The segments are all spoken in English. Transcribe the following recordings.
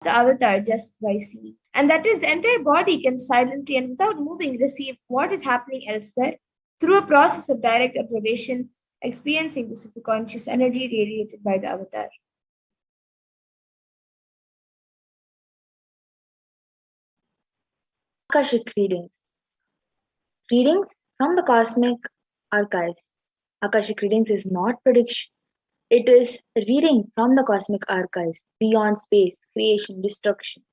the avatar just by seeing. And that is, the entire body can silently and without moving receive what is happening elsewhere through a process of direct observation, experiencing the superconscious energy radiated by the avatar. Akashic readings. Readings from the cosmic archives. Akashic readings is not prediction. It is reading from the cosmic archives. Beyond space, creation, destruction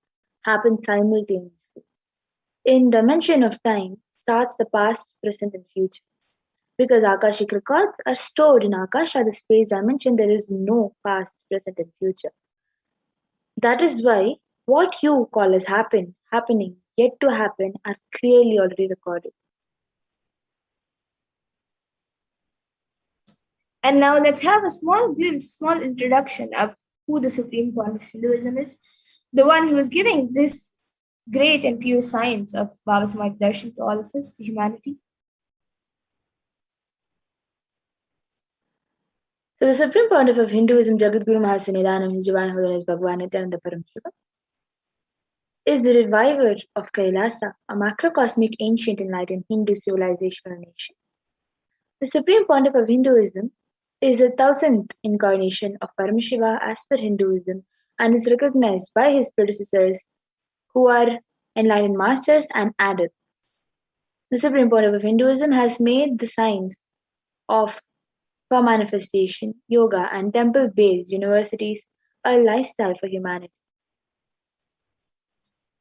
happen simultaneously. In dimension of time starts the past, present, and future. Because Akashic records are stored in Akasha, the space dimension, there is no past, present, and future. That is why what you call as happening, yet to happen, are clearly already recorded. And now let's have a small glimpse, small introduction of who the supreme point of Hinduism is, the one who is giving this great and pure science of Baba Samaj Darshan to all of us, to humanity. So the supreme pontiff of Hinduism, Jagadguru Mahasanidanam, his divine holiness Bhagwan Nithyananda Paramashivam, is the reviver of Kailasa, a macrocosmic ancient enlightened Hindu civilizational nation. The supreme pontiff of Hinduism is the 1000th incarnation of Paramashiva as per Hinduism and is recognized by his predecessors who are enlightened masters and adepts. The supreme pontiff of Hinduism has made the science of for manifestation, yoga, and temple based universities a lifestyle for humanity.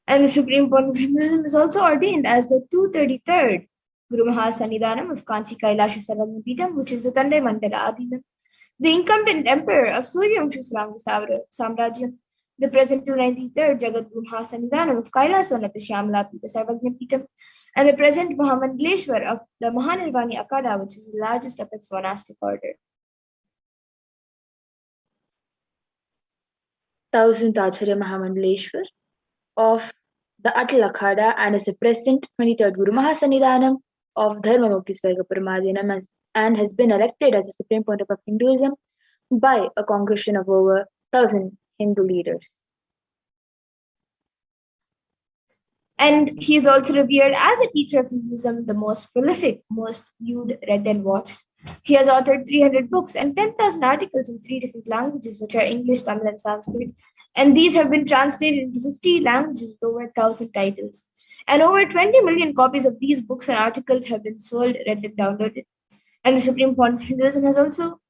And the Supreme Court of Hinduism is also ordained as the 233rd Guru Mahasanidanam of Kanchi Kailasha Sarvagnapitam, which is the Tandai Mandala Adinam, the incumbent emperor of Suryamsha Samrajyam, the present 293rd Jagat Guru Mahasanidanam of Kailasvanata Shyamala Pita Sarvagnapitam, and the present Mahamandleshwar of the Mahanirvani Akada, which is the largest of its monastic order. 1000th Acharya Mahamandleshwar of the Atal Akhada and is the present 23rd Guru Mahasanidanam of Dharma Mukti Swarga Paramadhinam and has been elected as the Supreme Pontiff of Hinduism by a congregation of over 1000 Hindu leaders. And he is also revered as a teacher of Hinduism, the most prolific, most viewed, read, and watched. He has authored 300 books and 10,000 articles in 3 different languages, which are English, Tamil, and Sanskrit. And these have been translated into 50 languages with over 1,000 titles. And over 20 million copies of these books and articles have been sold, read, and downloaded. And the Supreme Pontiff of Hinduism has also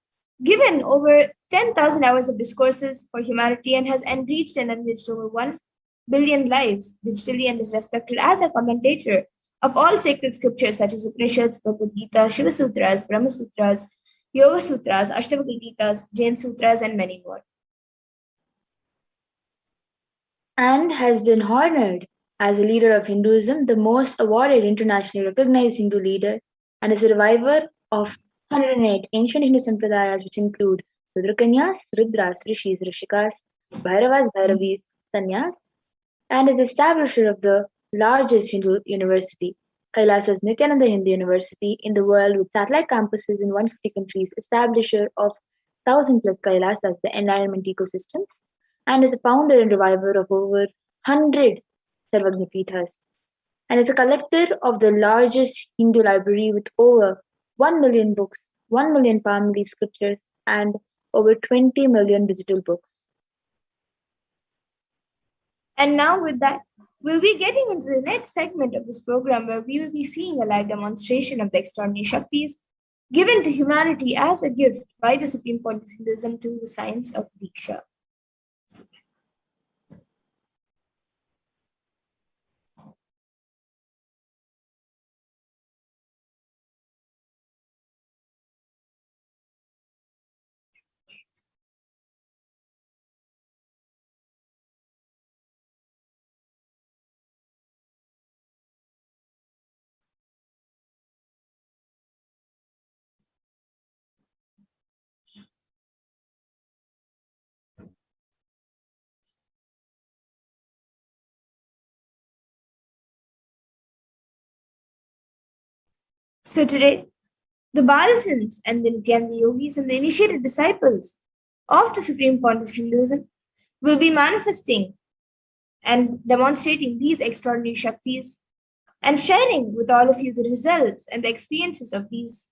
given over 10,000 hours of discourses for humanity and has enriched and enriched over 1 billion lives digitally and is respected as a commentator of all sacred scriptures such as Upanishads, Bhagavad Gita, Shiva Sutras, Brahma Sutras, Yoga Sutras, Ashtavakra Gitas, Jain Sutras, and many more. And has been honored as a leader of Hinduism, the most awarded internationally recognized Hindu leader, and is a reviver of 108 ancient Hindu sampradayas, which include Rudrakanyas, Rudras, Rishis, Rishikas, Bhairavas, Bhairavis, Sanyas, and is the establisher of the largest Hindu university, Kailasa's Nithyananda Hindu University in the world with satellite campuses in 150 countries, establisher of 1000 plus Kailasas, the enlightenment ecosystems, and is a founder and reviver of over 100 Sarvagnapeethas, and is a collector of the largest Hindu library with over 1 million books, 1 million palm leaf scriptures, and over 20 million digital books. And now, with that, we'll be getting into the next segment of this program where we will be seeing a live demonstration of the extraordinary Shaktis given to humanity as a gift by the Supreme Point of Hinduism through the science of Diksha. So today, the Balasins and the Nityananda Yogis and the initiated disciples of the Supreme Point of Hinduism will be manifesting and demonstrating these extraordinary Shaktis and sharing with all of you the results and the experiences of these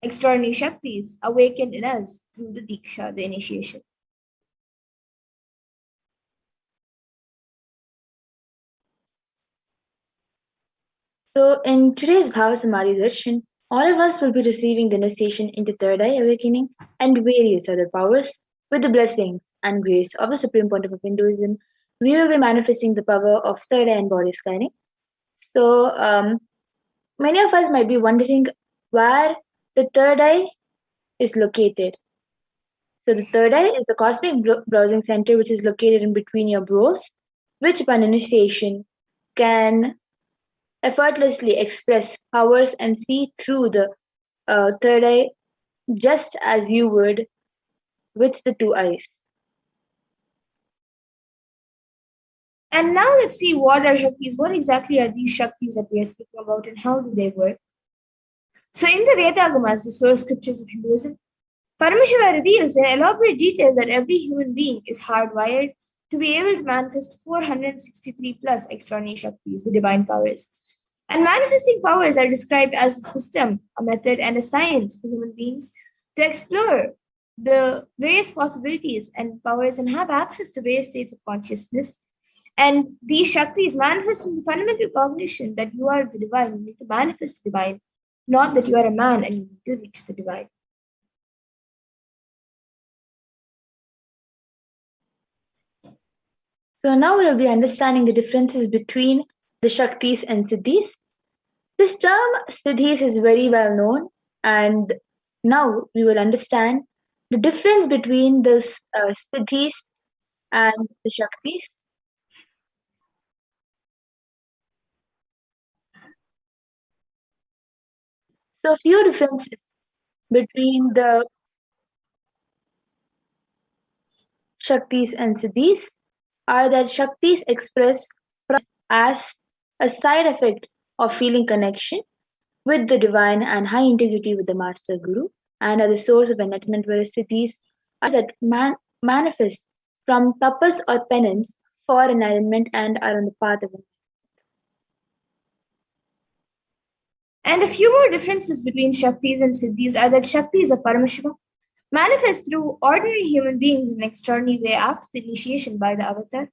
extraordinary Shaktis awakened in us through the Diksha, the initiation. So, in today's Bhava Samadhi Darshan, all of us will be receiving the initiation into third eye awakening and various other powers. With the blessings and grace of the Supreme Pontiff of Hinduism, we will be manifesting the power of third eye and body scanning. So, many of us might be wondering where the third eye is located. So, the third eye is the cosmic browsing center, which is located in between your brows, which, upon initiation, can effortlessly express powers and see through the third eye just as you would with the two eyes. And now let's see what are Shaktis. What exactly are these Shaktis that we are speaking about and how do they work? So in the Vedagamas, the source scriptures of Hinduism, Paramashiva reveals in elaborate detail that every human being is hardwired to be able to manifest 463 plus extraordinary Shaktis, the divine powers. And manifesting powers are described as a system, a method, and a science for human beings to explore the various possibilities and powers and have access to various states of consciousness. And these Shaktis manifest from the fundamental cognition that you are the divine. You need to manifest the divine, not that you are a man and you need to reach the divine. So now we'll be understanding the differences between the Shaktis and Siddhis. This term Siddhis is very well known, and now we will understand the difference between this Siddhis and the Shaktis. So, a few differences between the Shaktis and Siddhis are that Shaktis express as a side effect of feeling connection with the divine and high integrity with the master guru and are the source of enlightenment, whereas Siddhis are that manifest from tapas or penance for enlightenment and are on the path of enlightenment. And a few more differences between Shaktis and Siddhis are that Shaktis of Paramashiva manifest through ordinary human beings in an extraordinary way after the initiation by the avatar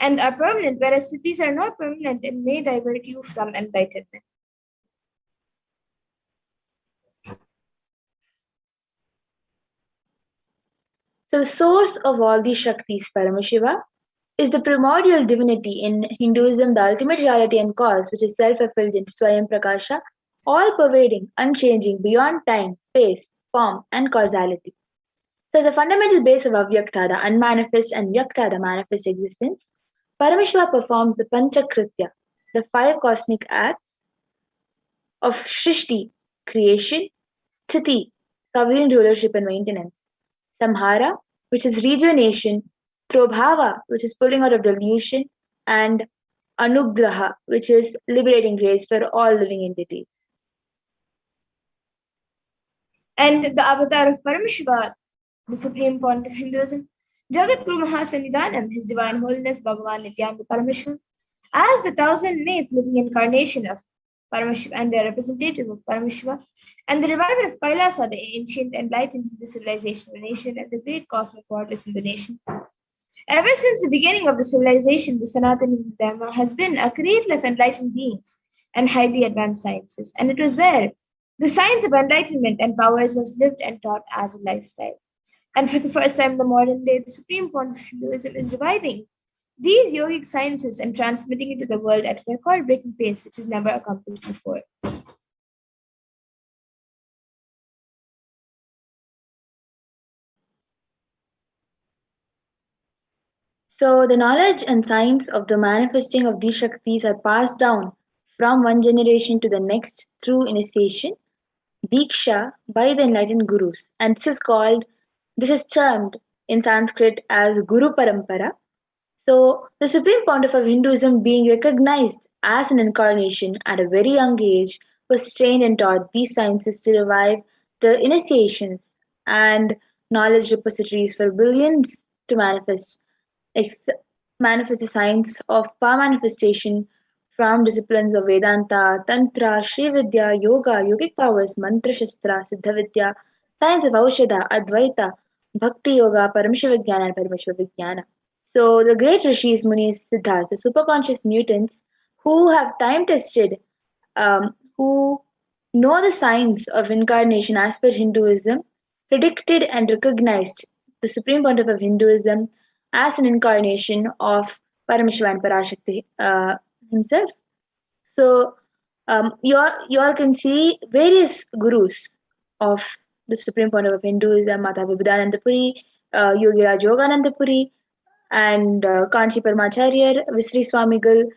and are permanent, whereas Siddhis are not permanent and may divert you from enlightenment. So, the source of all these Shaktis, Paramashiva, is the primordial divinity in Hinduism, the ultimate reality and cause, which is self-effulgent, Swayam Prakasha, all-pervading, unchanging, beyond time, space, form, and causality. So, as a fundamental base of Avyakta, the unmanifest, and Vyakta, the manifest existence, Paramashiva performs the Panchakritya, the five cosmic acts of Shrishti, creation, Sthiti, sovereign rulership and maintenance, Samhara, which is rejuvenation, Trobhava, which is pulling out of delusion, and Anugraha, which is liberating grace for all living entities. And the avatar of Paramashiva, the supreme point of Hinduism, Jagat Guru Mahasannidhanam, His Divine Holiness Bhagavan Nithyananda Paramashivam, as the 1008th living incarnation of Paramashiva and the representative of Paramashiva, and the reviver of Kailasa, the ancient enlightened Hindu civilization of the nation, and the great cosmic goddess in the nation. Ever since the beginning of the civilization, the Sanatana Hindu Dharma has been a cradle of enlightened beings and highly advanced sciences, and it was where the science of enlightenment and powers was lived and taught as a lifestyle. And for the first time in the modern day, the supreme point of Hinduism is reviving these yogic sciences and transmitting it to the world at a record-breaking pace, which is never accomplished before. So, the knowledge and science of the manifesting of these Shaktis are passed down from one generation to the next through initiation, Diksha, by the enlightened gurus. And this is termed in Sanskrit as Guru Parampara. So, the supreme pontiff of Hinduism, being recognized as an incarnation at a very young age, was trained and taught these sciences to revive the initiations and knowledge repositories for billions to manifest. manifests the science of power manifestation from disciplines of Vedanta, Tantra, Sri Vidya, Yoga, yogic powers, Mantra Shastra, Siddha Vidya, science of Aushadha, Advaita, Bhakti Yoga, Paramashivoham, and Paramashivoham. So the great rishis, munis, siddhas, the superconscious mutants who have time tested, who know the science of incarnation as per Hinduism, predicted and recognized the supreme pontiff of Hinduism as an incarnation of Paramashiva and Parashakti himself. So you all can see various gurus of the supreme pontiff of Hinduism, Mata Vibhudananda Puri, Yogi Raj Yogananda Puri, and Kanchi Paramacharya, Visri Swamigal,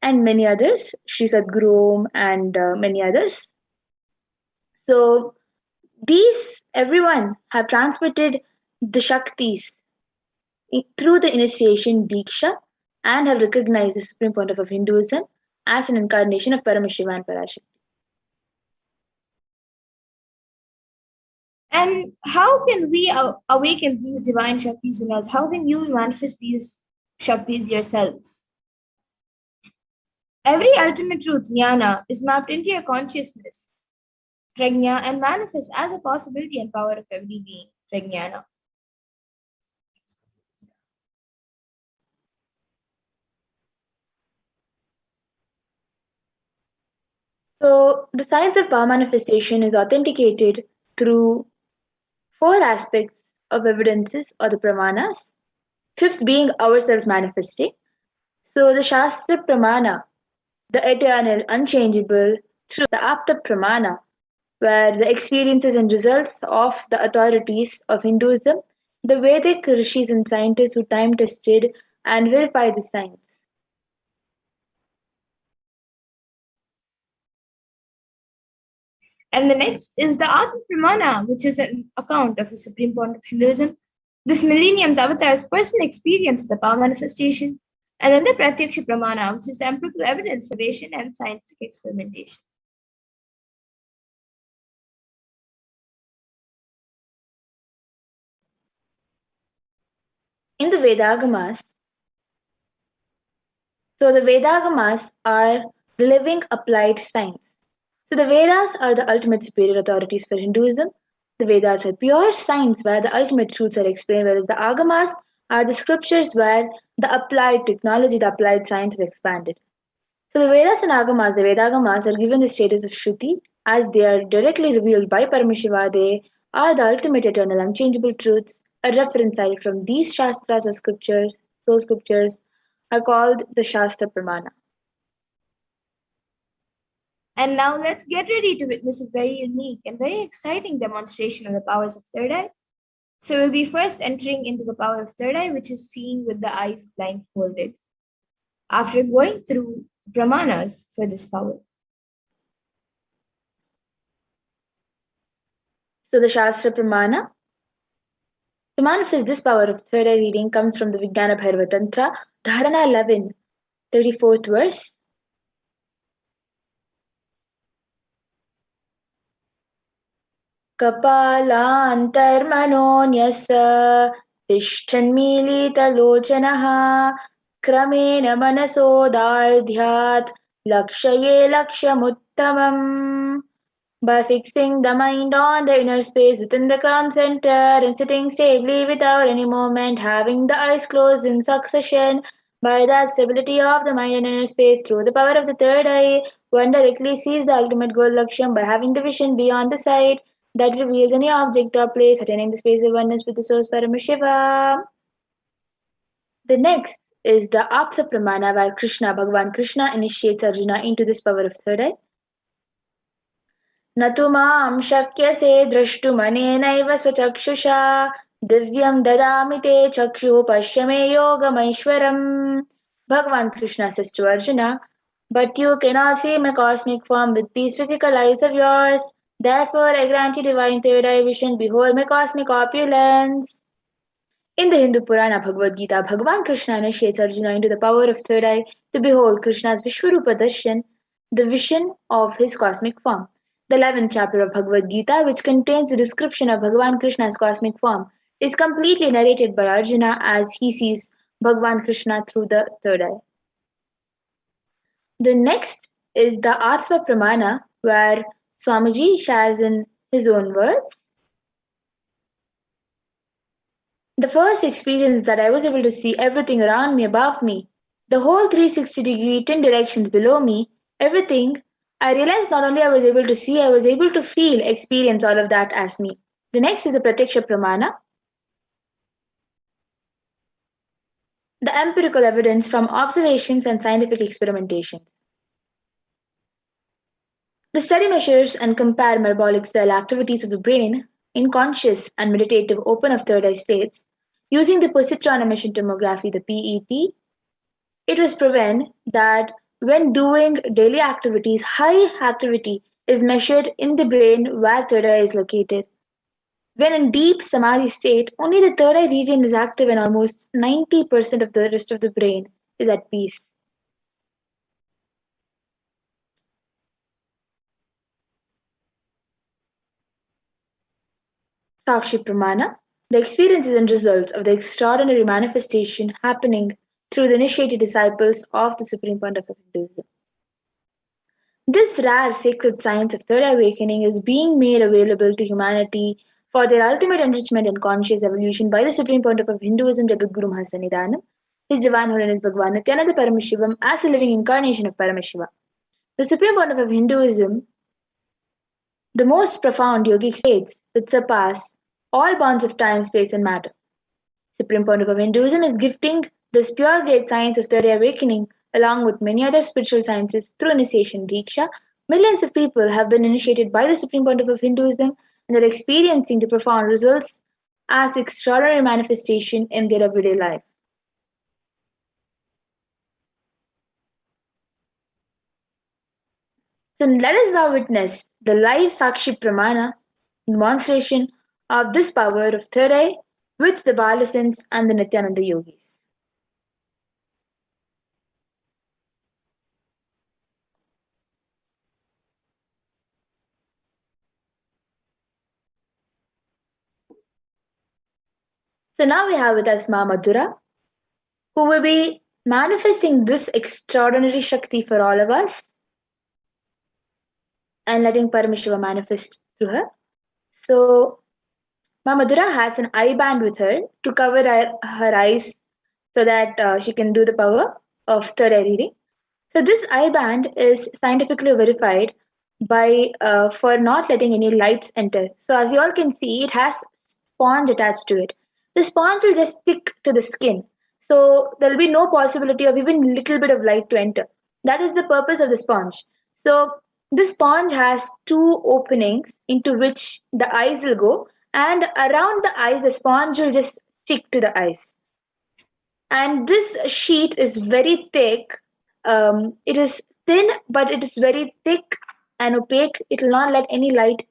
and many others, Sri Sadguru Om, and many others. So these everyone have transmitted the Shaktis through the initiation Diksha and have recognized the supreme pontiff of Hinduism as an incarnation of Paramashiva and Parashakti. And how can we awaken these divine Shaktis in us? How can you manifest these Shaktis yourselves? Every ultimate truth, jnana, is mapped into your consciousness, prajna, and manifests as a possibility and power of every being, prajnana. So the science of power manifestation is authenticated through four aspects of evidences or the pramanas. Fifth being ourselves manifesting. So the Shastra Pramana, the eternal, unchangeable, through the Apta Pramana, where the experiences and results of the authorities of Hinduism, the Vedic rishis and scientists who time tested and verified the science. And the next is the Atma Pramana, which is an account of the supreme point of Hinduism, this millennium's avatar's personal experience of the power manifestation, and then the Pratyaksha Pramana, which is the empirical evidence for observation and scientific experimentation. In the Vedagamas, so the Vedagamas are living applied science. So the Vedas are the ultimate superior authorities for Hinduism. The Vedas are pure science where the ultimate truths are explained, whereas the Agamas are the scriptures where the applied technology, the applied science is expanded. So the Vedas and Agamas, the Vedagamas, are given the status of Shruti as they are directly revealed by Paramashiva. They are the ultimate eternal unchangeable truths. A reference cited from these Shastras or scriptures, those scriptures, are called the Shastra Pramana. And now let's get ready to witness a very unique and very exciting demonstration of the powers of third eye. So we'll be first entering into the power of third eye, which is seeing with the eyes blindfolded. After going through brahmanas for this power. So the Shastra Pramana. To manifest this power of third eye reading comes from the Vijnana Bhairava Tantra, Dharana 11, 34th verse. कपालान्तर्मनोऽन्यस्य तिष्ठन्मीलितलोचनः क्रमेण मनसोदार्ढ्यात् लक्ष्ये लक्ष्यमुत्तमम्. By fixing the mind on the inner space within the crown center and sitting stably without any movement, having the eyes closed in succession, by that stability of the mind and inner space through the power of the third eye, one directly sees the ultimate goal Laksham by having the vision beyond the sight that reveals any object or place attaining the space of oneness with the source Paramashiva. The next is the Apta Pramana where Bhagavan Krishna initiates Arjuna into this power of third eye. न तु मां शक्यसे द्रष्टुमनेनैव स्वचक्षुषा दिव्यं ददामि ते चक्षुः पश्य मे योगमैश्वरम्. Bhagavan Krishna says to Arjuna, but you cannot see my cosmic form with these physical eyes of yours. Therefore, I grant you divine third eye vision. Behold my cosmic opulence. In the Hindu Purana Bhagavad Gita, Bhagavan Krishna initiates Arjuna into the power of third eye to behold Krishna's Vishwarupa Darshan, the vision of his cosmic form. The 11th chapter of Bhagavad Gita, which contains a description of Bhagavan Krishna's cosmic form, is completely narrated by Arjuna as he sees Bhagwan Krishna through the third eye. The next is the Atma Pramana, where Swamiji shares in his own words. The first experience that I was able to see everything around me, above me, the whole 360-degree 10 directions below me, everything, I realized not only I was able to see, I was able to feel, experience all of that as me. The next is the Pratyaksha Pramana, the empirical evidence from observations and scientific experimentations. The study measures and compare metabolic cell activities of the brain in conscious and meditative open of third eye states using the positron emission tomography, the PET. It was proven that when doing daily activities, high activity is measured in the brain where third eye is located. When in deep samadhi state, only the third eye region is active and almost 90% of the rest of the brain is at peace. Sakshi Pramana, the experiences and results of the extraordinary manifestation happening through the initiated disciples of the Supreme Pontiff of Hinduism. This rare sacred science of third awakening is being made available to humanity for their ultimate enrichment and conscious evolution by the Supreme Pontiff of Hinduism, Jagadguru Mahasannidhanam, His Divine Holiness Bhagwan Nithyananda Paramashivam, as a living incarnation of Paramashiva. The Supreme Pontiff of Hinduism, the most profound yogic states that surpass all bounds of time, space, and matter. Supreme Pontiff of Hinduism is gifting this pure great science of third awakening along with many other spiritual sciences through initiation Diksha. Millions of people have been initiated by the Supreme Pontiff of Hinduism and are experiencing the profound results as extraordinary manifestation in their everyday life. So let us now witness the live Sakshi Pramana demonstration of this power of third eye with the Balasins and the Nityananda yogis. So now we have with us Ma Madhura, who will be manifesting this extraordinary Shakti for all of us and letting Paramashiva manifest through her. So Ma Madhura has an eye band with her to cover her eyes so that she can do the power of third eye reading. So this eye band is scientifically verified by for not letting any lights enter. So as you all can see, it has sponge attached to it. The sponge will just stick to the skin. So there will be no possibility of even little bit of light to enter. That is the purpose of the sponge. So the sponge has two openings into which the eyes will go, and around the eyes, the sponge will just stick to the eyes. And this sheet is very thick. It is thin, but it is very thick and opaque. It will not let any light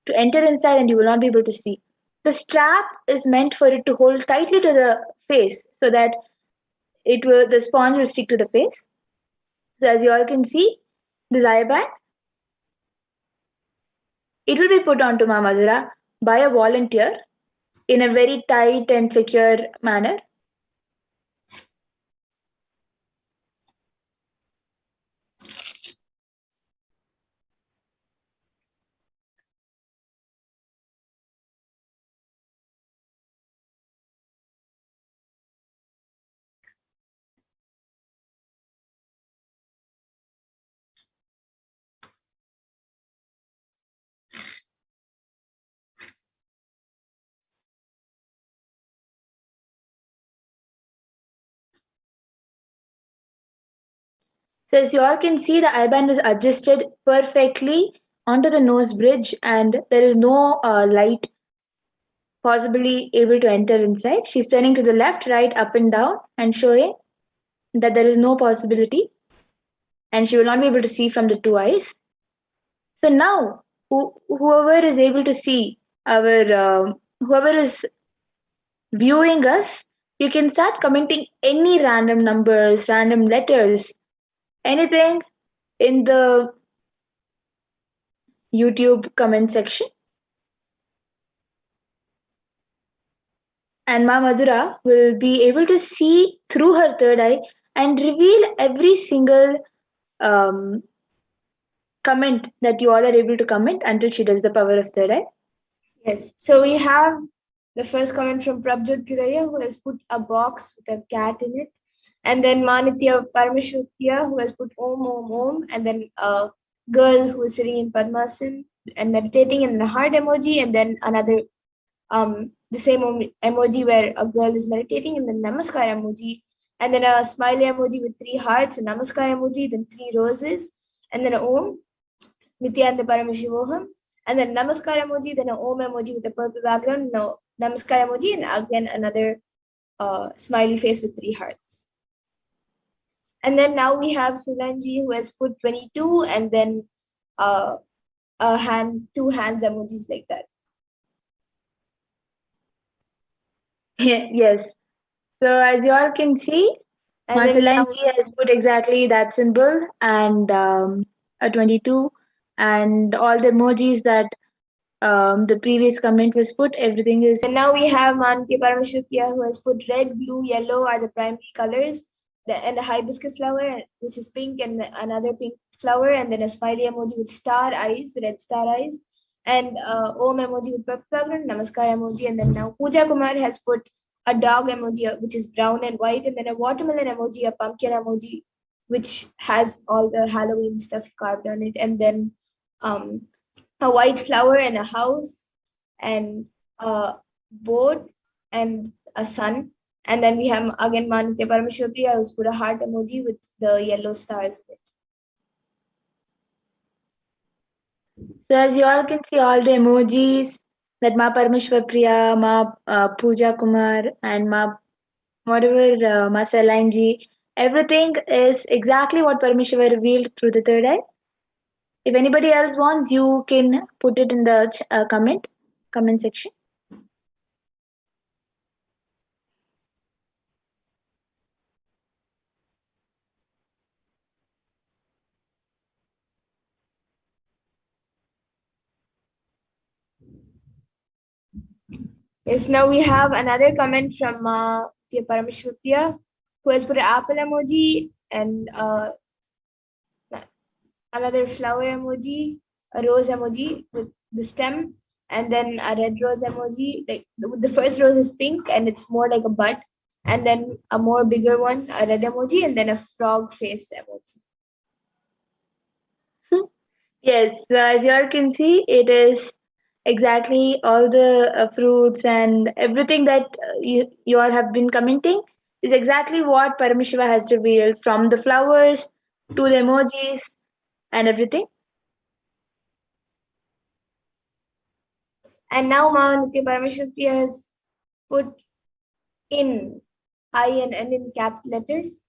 to enter inside, and you will not be able to see. The strap is meant for it to hold tightly to the face so that the sponge will stick to the face. So as you all can see, this eye band, it will be put onto Ma Madhura by a volunteer in a very tight and secure manner. So as you all can see, the eye band is adjusted perfectly onto the nose bridge, and there is no light possibly able to enter inside. She's turning to the left, right, up and down, and showing that there is no possibility, and she will not be able to see from the two eyes. So now, whoever is able to see whoever is viewing us, you can start commenting any random numbers, random letters, anything in the YouTube comment section. And Ma Madhura will be able to see through her third eye and reveal every single um, comment that you all are able to comment until she does the power of third eye. Yes. So we have the first comment from Prabjot Giraya, who has put a box with a cat in it. And then Manitya Paramashivya, who has put Om Om Om, and then a girl who is sitting in Padmasan and meditating, and a heart emoji, and then another the same emoji where a girl is meditating, and then Namaskar emoji, and then a smiley emoji with three hearts, a Namaskar emoji, then three roses, and then a Om, Nithyananda Paramashivoham, and then Namaskar emoji, then a Om emoji with a purple background, no Namaskar emoji, and again another smiley face with three hearts. And then now we have Sulanji, who has put 22, and then a hand, two hands emojis like that. Yes. So as you all can see, And then now Marcelanji has put exactly that symbol and a 22 and all the emojis that the previous comment was put, everything is. And now we have Manti Paramashwapya, who has put red, blue, yellow are the primary colors, and a hibiscus flower, which is pink, and another pink flower, and then a smiley emoji with star eyes, red star eyes, and Om emoji with purple background, Namaskar emoji, and then now Pooja Kumar has put a dog emoji, which is brown and white, and then a watermelon emoji, a pumpkin emoji, which has all the Halloween stuff carved on it, and then a white flower and a house, and a boat and a sun. And then we have again Manitya Parameshwariya, who's put a heart emoji with the yellow stars in it. So as you all can see, all the emojis that Ma Parameshwar Ma Pooja Kumar, and Ma whatever Ma Salanji, everything is exactly what Parameshwar revealed through the third eye. If anybody else wants, you can put it in the comment section. Yes, now we have another comment from Manitya Parameshwariya, who has put an apple emoji and another flower emoji, a rose emoji with the stem, and then a red rose emoji. Like the first rose is pink and it's more like a bud, and then a more bigger one, a red emoji, and then a frog face emoji. Yes, so as you all can see, it is exactly all the fruits and everything that you all have been commenting is exactly what Paramashiva has revealed from the flowers to the emojis and everything. And now Manitya Parameshwariya has put in I and N in cap letters.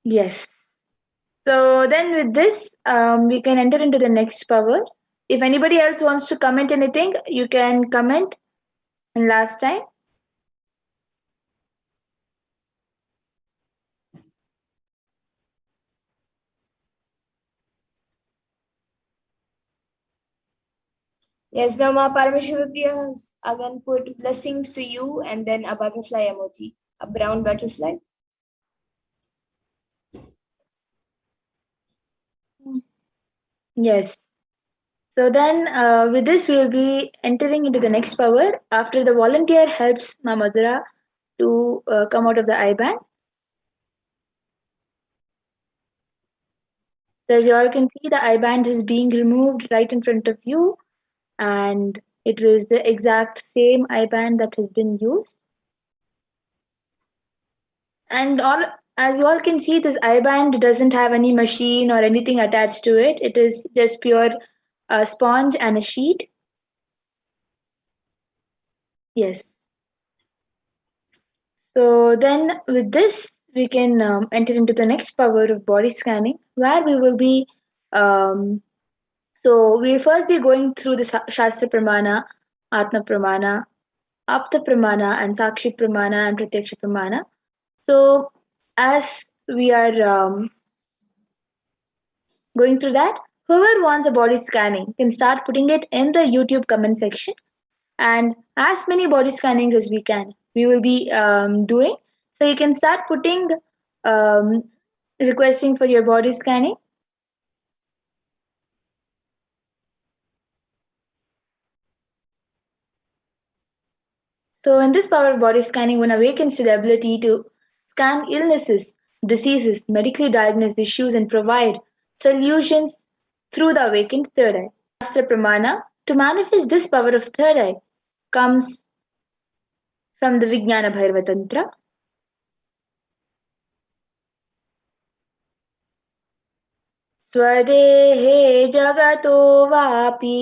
Yes. So then with this, we can enter into the next power. If anybody else wants to comment anything, you can comment. And last time, Yes, now Ma Parameshwariya has again put blessings to you and then a butterfly emoji, a brown butterfly. yes. So then, with this, we will be entering into the next power after the volunteer helps Ma Madhura to come out of the eye band. So as you all can see, the eye band is being removed right in front of you, and it was the exact same eye band that has been used. And all, as you all can see, this eye band doesn't have any machine or anything attached to it. It is just pure sponge and a sheet. Yes. So then with this, we can enter into the next power of body scanning, where we will be, so we'll first be going through the Shastra Pramana, Atma Pramana, Apta Pramana, and Sakshi Pramana, and Pratyaksha Pramana. So as we are going through that. Whoever wants a body scanning can start putting it in the YouTube comment section, and as many body scannings as we can, we will be doing. So you can start putting um, requesting for your body scanning. So, in this power of body scanning, one awakens to the ability to scan illnesses, diseases, medically diagnose issues, and provide solutions through the awakened third eye. Shastra Pramana, to manifest this power of third eye, comes from the Vijnana Bhairava Tantra. स्वदेहे जगतो वापि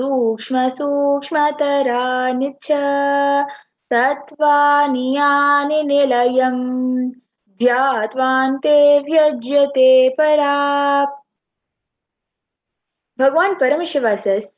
सूक्ष्मतरानि च सत्त्वानि यानि निलयम् ध्यात्वान्ते व्यज्यते पराक्. Bhagwan Paramashiva says,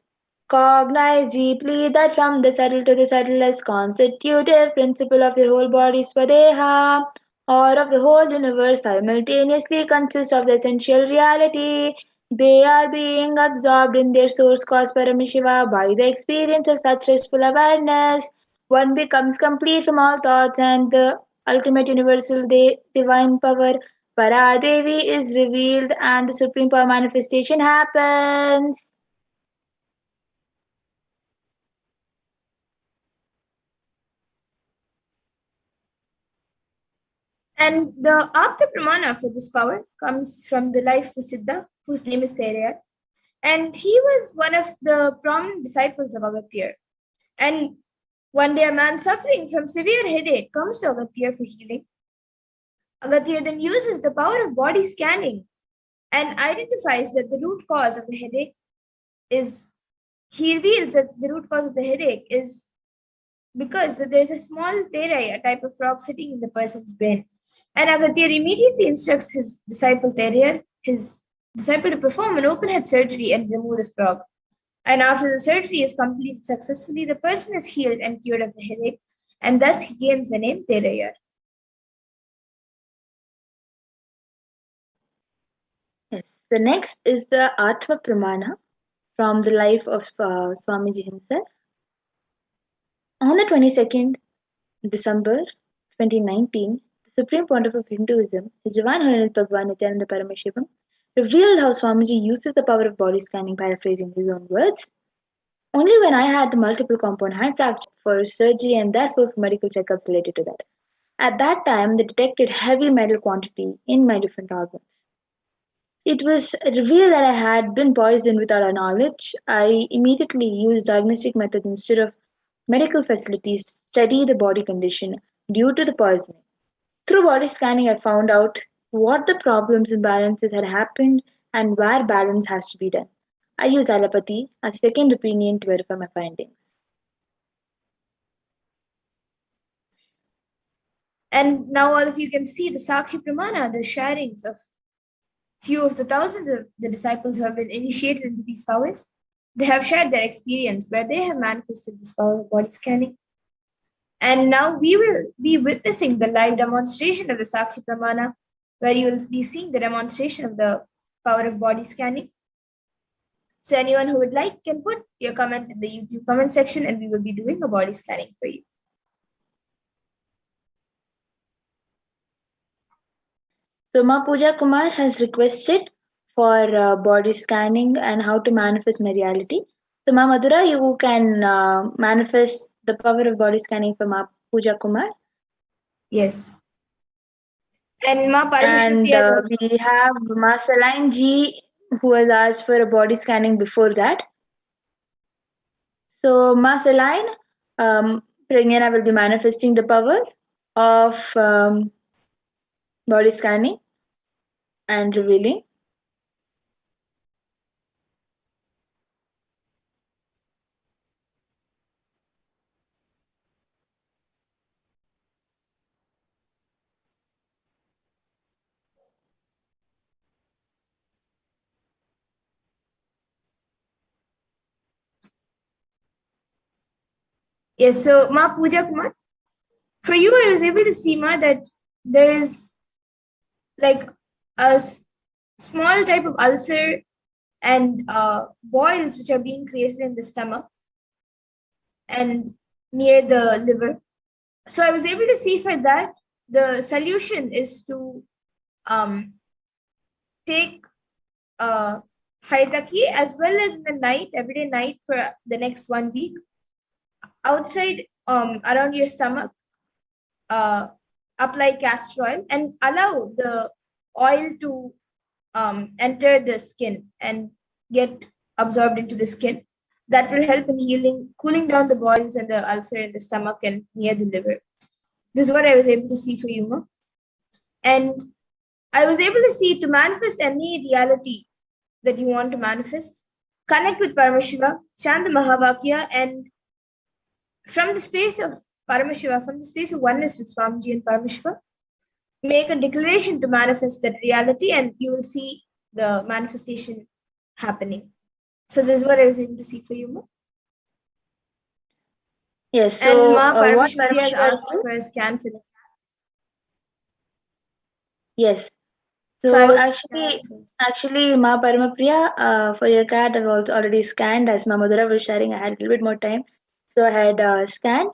cognize deeply that from the subtle to the subtlest constitutive principle of your whole body, Swadeha, or of the whole universe, simultaneously consists of the essential reality. They are being absorbed in their source cause Paramashiva by the experience of such restful awareness. One becomes complete from all thoughts, and the ultimate universal divine power Paradevi is revealed and the supreme power manifestation happens. And the Apta Pramana for this power comes from the life of Siddha, whose name is Teraya. And he was one of the prominent disciples of Agatya. And one day a man suffering from severe headache comes to Agatya for healing. Agatya then uses the power of body scanning and identifies that the root cause of the headache is, he reveals that the root cause of the headache is because there's a small terai, a type of frog sitting in the person's brain. And Agatya immediately instructs his disciple Teraya, his disciple, to perform an open head surgery and remove the frog. And after the surgery is completed successfully, the person is healed and cured of the headache, and thus he gains the name Teraya. Yes. The next is the Atma Pramana from the life of Swamiji himself. On the 22nd December 2019, the Supreme Pontiff of Hinduism, His Divine Holiness Bhagwan Nithyananda Paramashivam, revealed how Swamiji uses the power of body scanning, paraphrasing his own words. Only when I had the multiple compound hand fracture for surgery and therefore for medical checkups related to that. At that time, they detected heavy metal quantity in my different organs. It was revealed that I had been poisoned without our knowledge. I immediately used diagnostic methods instead of medical facilities to study the body condition due to the poisoning. Through body scanning, I found out what the problems and balances had happened and where balance has to be done. I used allopathy as a second opinion to verify my findings. And now all of you can see the Sakshi Pramana, the sharings of few of the thousands of the disciples who have been initiated into these powers. They have shared their experience where they have manifested this power of body scanning. And now we will be witnessing the live demonstration of the Sakshi Pramana, where you will be seeing the demonstration of the power of body scanning. So anyone who would like can put your comment in the YouTube comment section and we will be doing a body scanning for you. So, Ma Pooja Kumar has requested for body scanning and how to manifest my reality. So, Ma Madhura, you can manifest the power of body scanning for Ma Pooja Kumar. Yes. And Ma And Parashakti has also. we have Ma Saline Ji who has asked for a body scanning before that. So, Ma Saline, Pragnana will be manifesting the power of body scanning and revealing. Yes, so Ma Pooja Kumar, for you, I was able to see, Ma, that there is like a small type of ulcer and boils which are being created in the stomach and near the liver. So I was able to see for that the solution is to take haitaki as well as in the night, everyday night for the next 1 week, outside around your stomach, apply castor oil and allow the oil to enter the skin and get absorbed into the skin. That will help in healing, cooling down the boils and the ulcer in the stomach and near the liver. This is what I was able to see for you. And I was able to see to manifest any reality that you want to manifest, connect with Paramashiva, chant the Mahavakya, and from the space of Paramashiva, from the space of oneness with Swamiji and Paramashiva, make a declaration to manifest that reality, and you will see the manifestation happening. So this is what I was able to see for you. Yes. So and Ma what Paramashiva has Paramashiva asked do? for a scan for the Yes. So So I actually, Ma Paramapriya, for your cat, I've also already scanned. As Ma Madhura was sharing, I had a little bit more time, so I had scanned.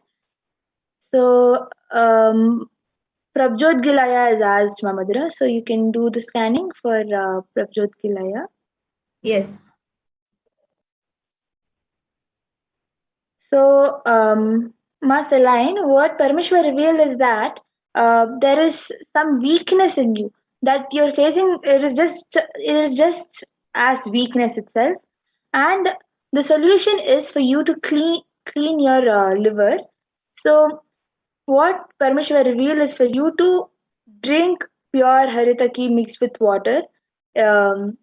So Prabjot Gilaya has asked Ma Madhura, so you can do the scanning for Prabjot Gilaya. Yes. So Ma Saline, what Parameshwar revealed is that there is some weakness in you that you're facing. It is just as weakness itself, and the solution is for you to clean your liver. So what Parameshwar revealed is for you to drink pure haritaki mixed with water, um,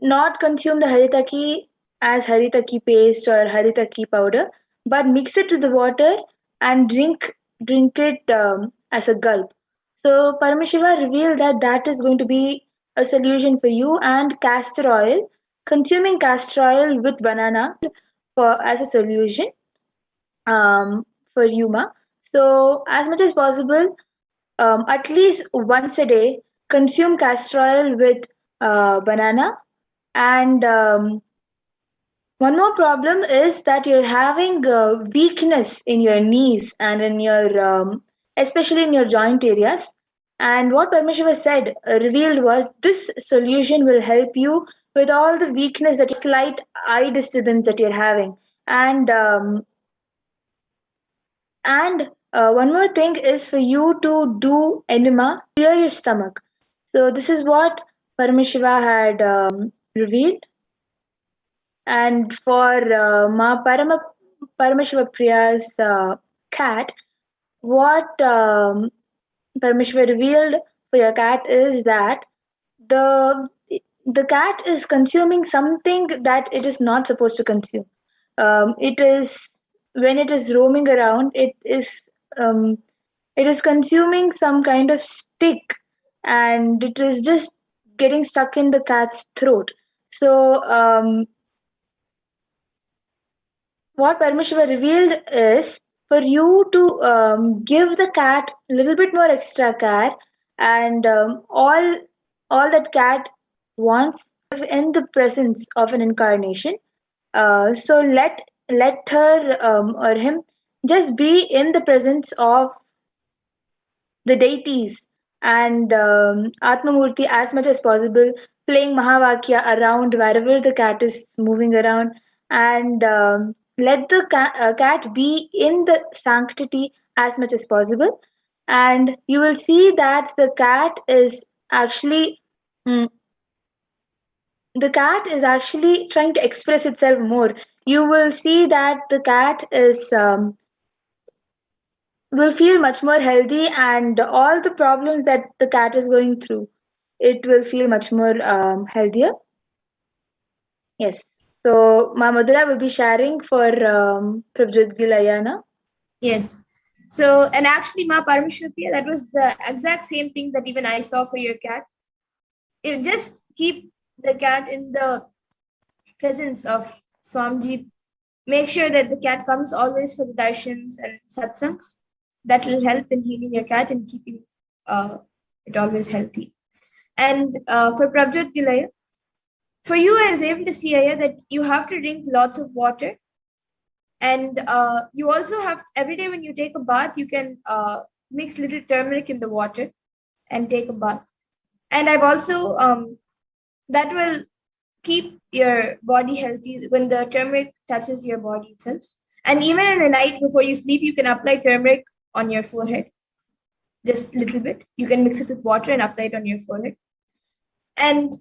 not consume the haritaki as haritaki paste or haritaki powder, but mix it with the water and drink it as a gulp. So Paramashiva revealed that that is going to be a solution for you, and castor oil, consuming castor oil with banana for as a solution for Yuma. So as much as possible, at least once a day, consume castor oil with banana. And one more problem is that you're having weakness in your knees and in your, especially in your joint areas. And what Parmashiva said, revealed was this solution will help you with all the weakness, that slight eye disturbance that you're having. And one more thing is for you to do enema, clear your stomach. So this is what Paramashiva had revealed. And for Paramashiva Priya's cat, what Paramashiva revealed for your cat is that the the cat is consuming something that it is not supposed to consume. It is when it is roaming around, um, it is consuming some kind of stick, and it is just getting stuck in the cat's throat. So what Parmashiva revealed is for you to give the cat a little bit more extra care, and all that cat wants in the presence of an incarnation. So let her or him just be in the presence of the deities and Atmamurti as much as possible, playing Mahavakya around wherever the cat is moving around, and let the cat be in the sanctity as much as possible. And you will see that mm, the cat is actually trying to express itself more. You will see that the cat is will feel much more healthy, and all the problems that the cat is going through, it will feel much more healthier. Yes. So Ma Madhura will be sharing for Prabjot Gilayana. Yes. So, and actually, Ma Parameshwar, that was the exact same thing that even I saw for your cat. You just keep the cat in the presence of Swamiji. Make sure that the cat comes always for the darshans and satsangs. That will help in healing your cat and keeping it always healthy. And for Prabjot Gilaya, for you, I was able to see, Aya, that you have to drink lots of water. And you also have, every day when you take a bath, you can mix little turmeric in the water and take a bath. And I've also, that will keep your body healthy when the turmeric touches your body itself. And even in the night before you sleep, you can apply turmeric on your forehead, just a little bit. You can mix it with water and apply it on your forehead. And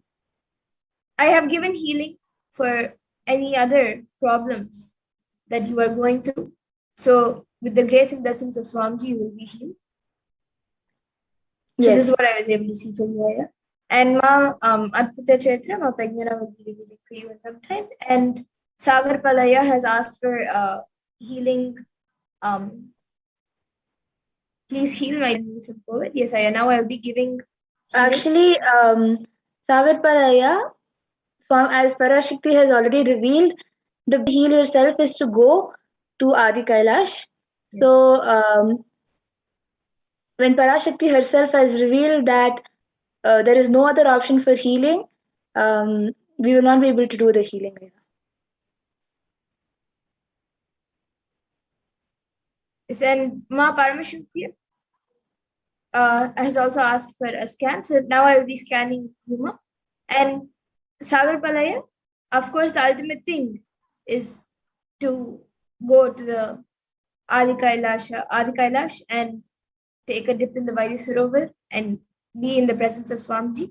I have given healing for any other problems that you are going through. So with the grace and blessings of Swamiji, you will be healed. So this is what I was able to see from you, Aya. And Ma Adbhuta Chaitra, Ma Pragnana will be revealing for you in some time. And Sagar Palaya has asked for healing. Please heal my from COVID. Yes, Aya. Now I'll be giving healing. Actually, Sagar Palaya, as Parashakti has already revealed, the heal yourself is to go to Adi Kailash. Yes. So when Parashakti herself has revealed that there is no other option for healing, we will not be able to do the healing. Yes, and Ma Paramashivoham has also asked for a scan. So now I will be scanning Yuma. And Sagar Palaya, of course, the ultimate thing is to go to the Adi Kailash and take a dip in the Vaidya Sarovar and be in the presence of Swamiji.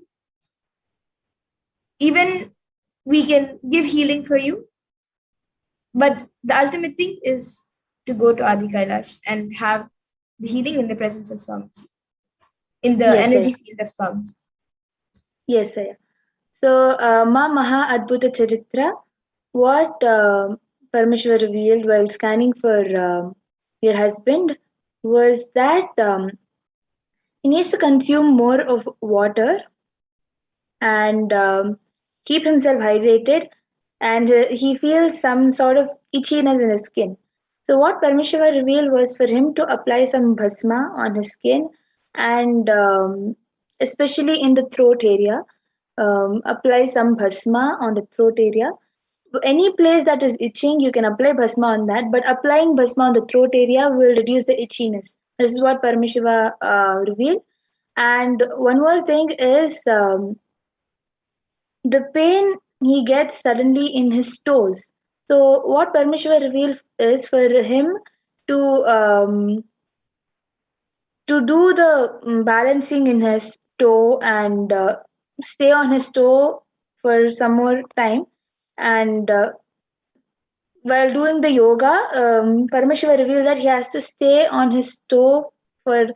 Even we can give healing for you, but the ultimate thing is to go to Adi Kailash and have the healing in the presence of Swamiji, in the energy field of Swamiji. Yes, sir. So, Ma Maha Adbhuta Charitra, what Parameshwar revealed while scanning for your husband was that he needs to consume more of water and keep himself hydrated, and he feels some sort of itchiness in his skin. So, what Parameshwar revealed was for him to apply some bhasma on his skin and especially in the throat area. Apply some bhasma on the throat area. Any place that is itching, you can apply bhasma on that, but applying bhasma on the throat area will reduce the itchiness. This is what Paramashiva revealed. And one more thing is the pain he gets suddenly in his toes. So, what Paramashiva revealed is for him to do the balancing in his toe and stay on his toe for some more time. And while doing the yoga, Paramashiva revealed that he has to stay on his toe for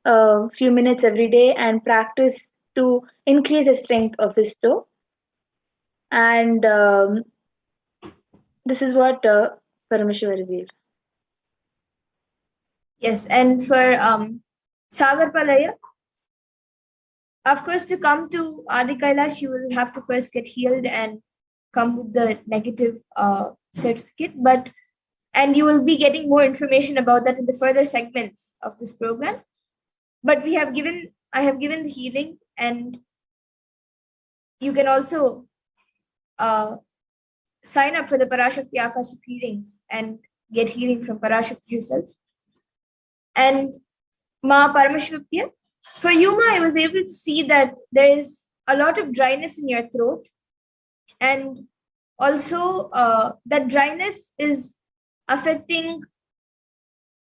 a few minutes every day and practice to increase the strength of his toe. And this is what Paramashiva revealed. Yes, and for Sagar Palaya, of course, to come to Adi Kailash, you will have to first get healed and come with the negative certificate. And you will be getting more information about that in the further segments of this program. But I have given the healing, and you can also sign up for the Parashakti Akashic readings and get healing from Parashakti herself. And Ma Paramashivoham, for you, Ma, I was able to see that there is a lot of dryness in your throat, and also that dryness is affecting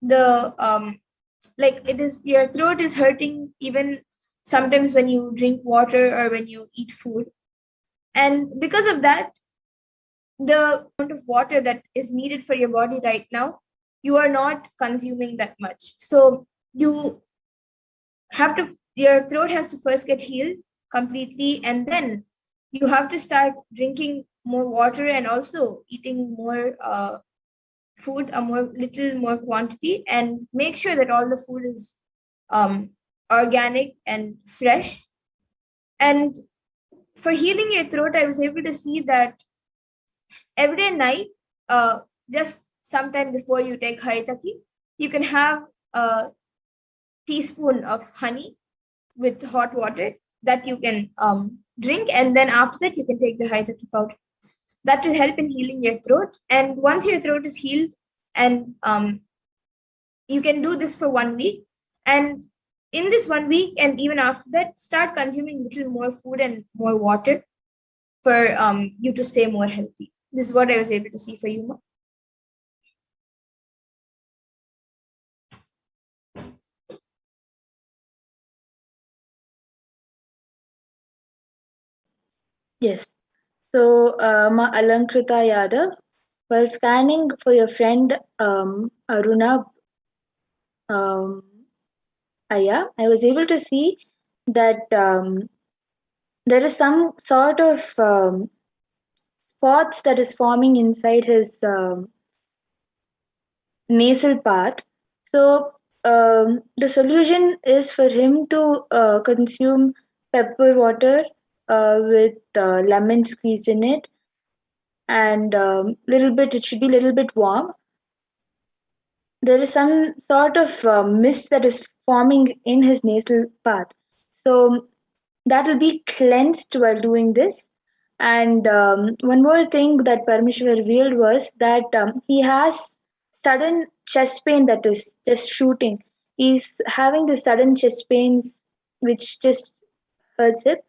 the like it is, your throat is hurting even sometimes when you drink water or when you eat food. And because of that, the amount of water that is needed for your body right now, you are not consuming that much. So you have to, your throat has to first get healed completely, and then you have to start drinking more water and also eating more food, a little more quantity, and make sure that all the food is organic and fresh. And for healing your throat, I was able to see that every day night, just sometime before you take haritaki, you can have a teaspoon of honey with hot water that you can drink, and then after that you can take the high tattva powder. That will help in healing your throat. And once your throat is healed, and you can do this for 1 week, and in this 1 week and even after that, start consuming little more food and more water for you to stay more healthy. This is what I was able to see for you, Ma. Yes. So, Ma Alankrita Yadav, while scanning for your friend Aruna um, Aya, I was able to see that there is some sort of spots that is forming inside his nasal part. So, the solution is for him to consume pepper water with lemon squeezed in it, and little bit. It should be a little bit warm. There is some sort of mist that is forming in his nasal part. So that will be cleansed while doing this. And one more thing that Parmeshwar revealed was that he has sudden chest pain that is just shooting. He's having the sudden chest pains which just hurts it.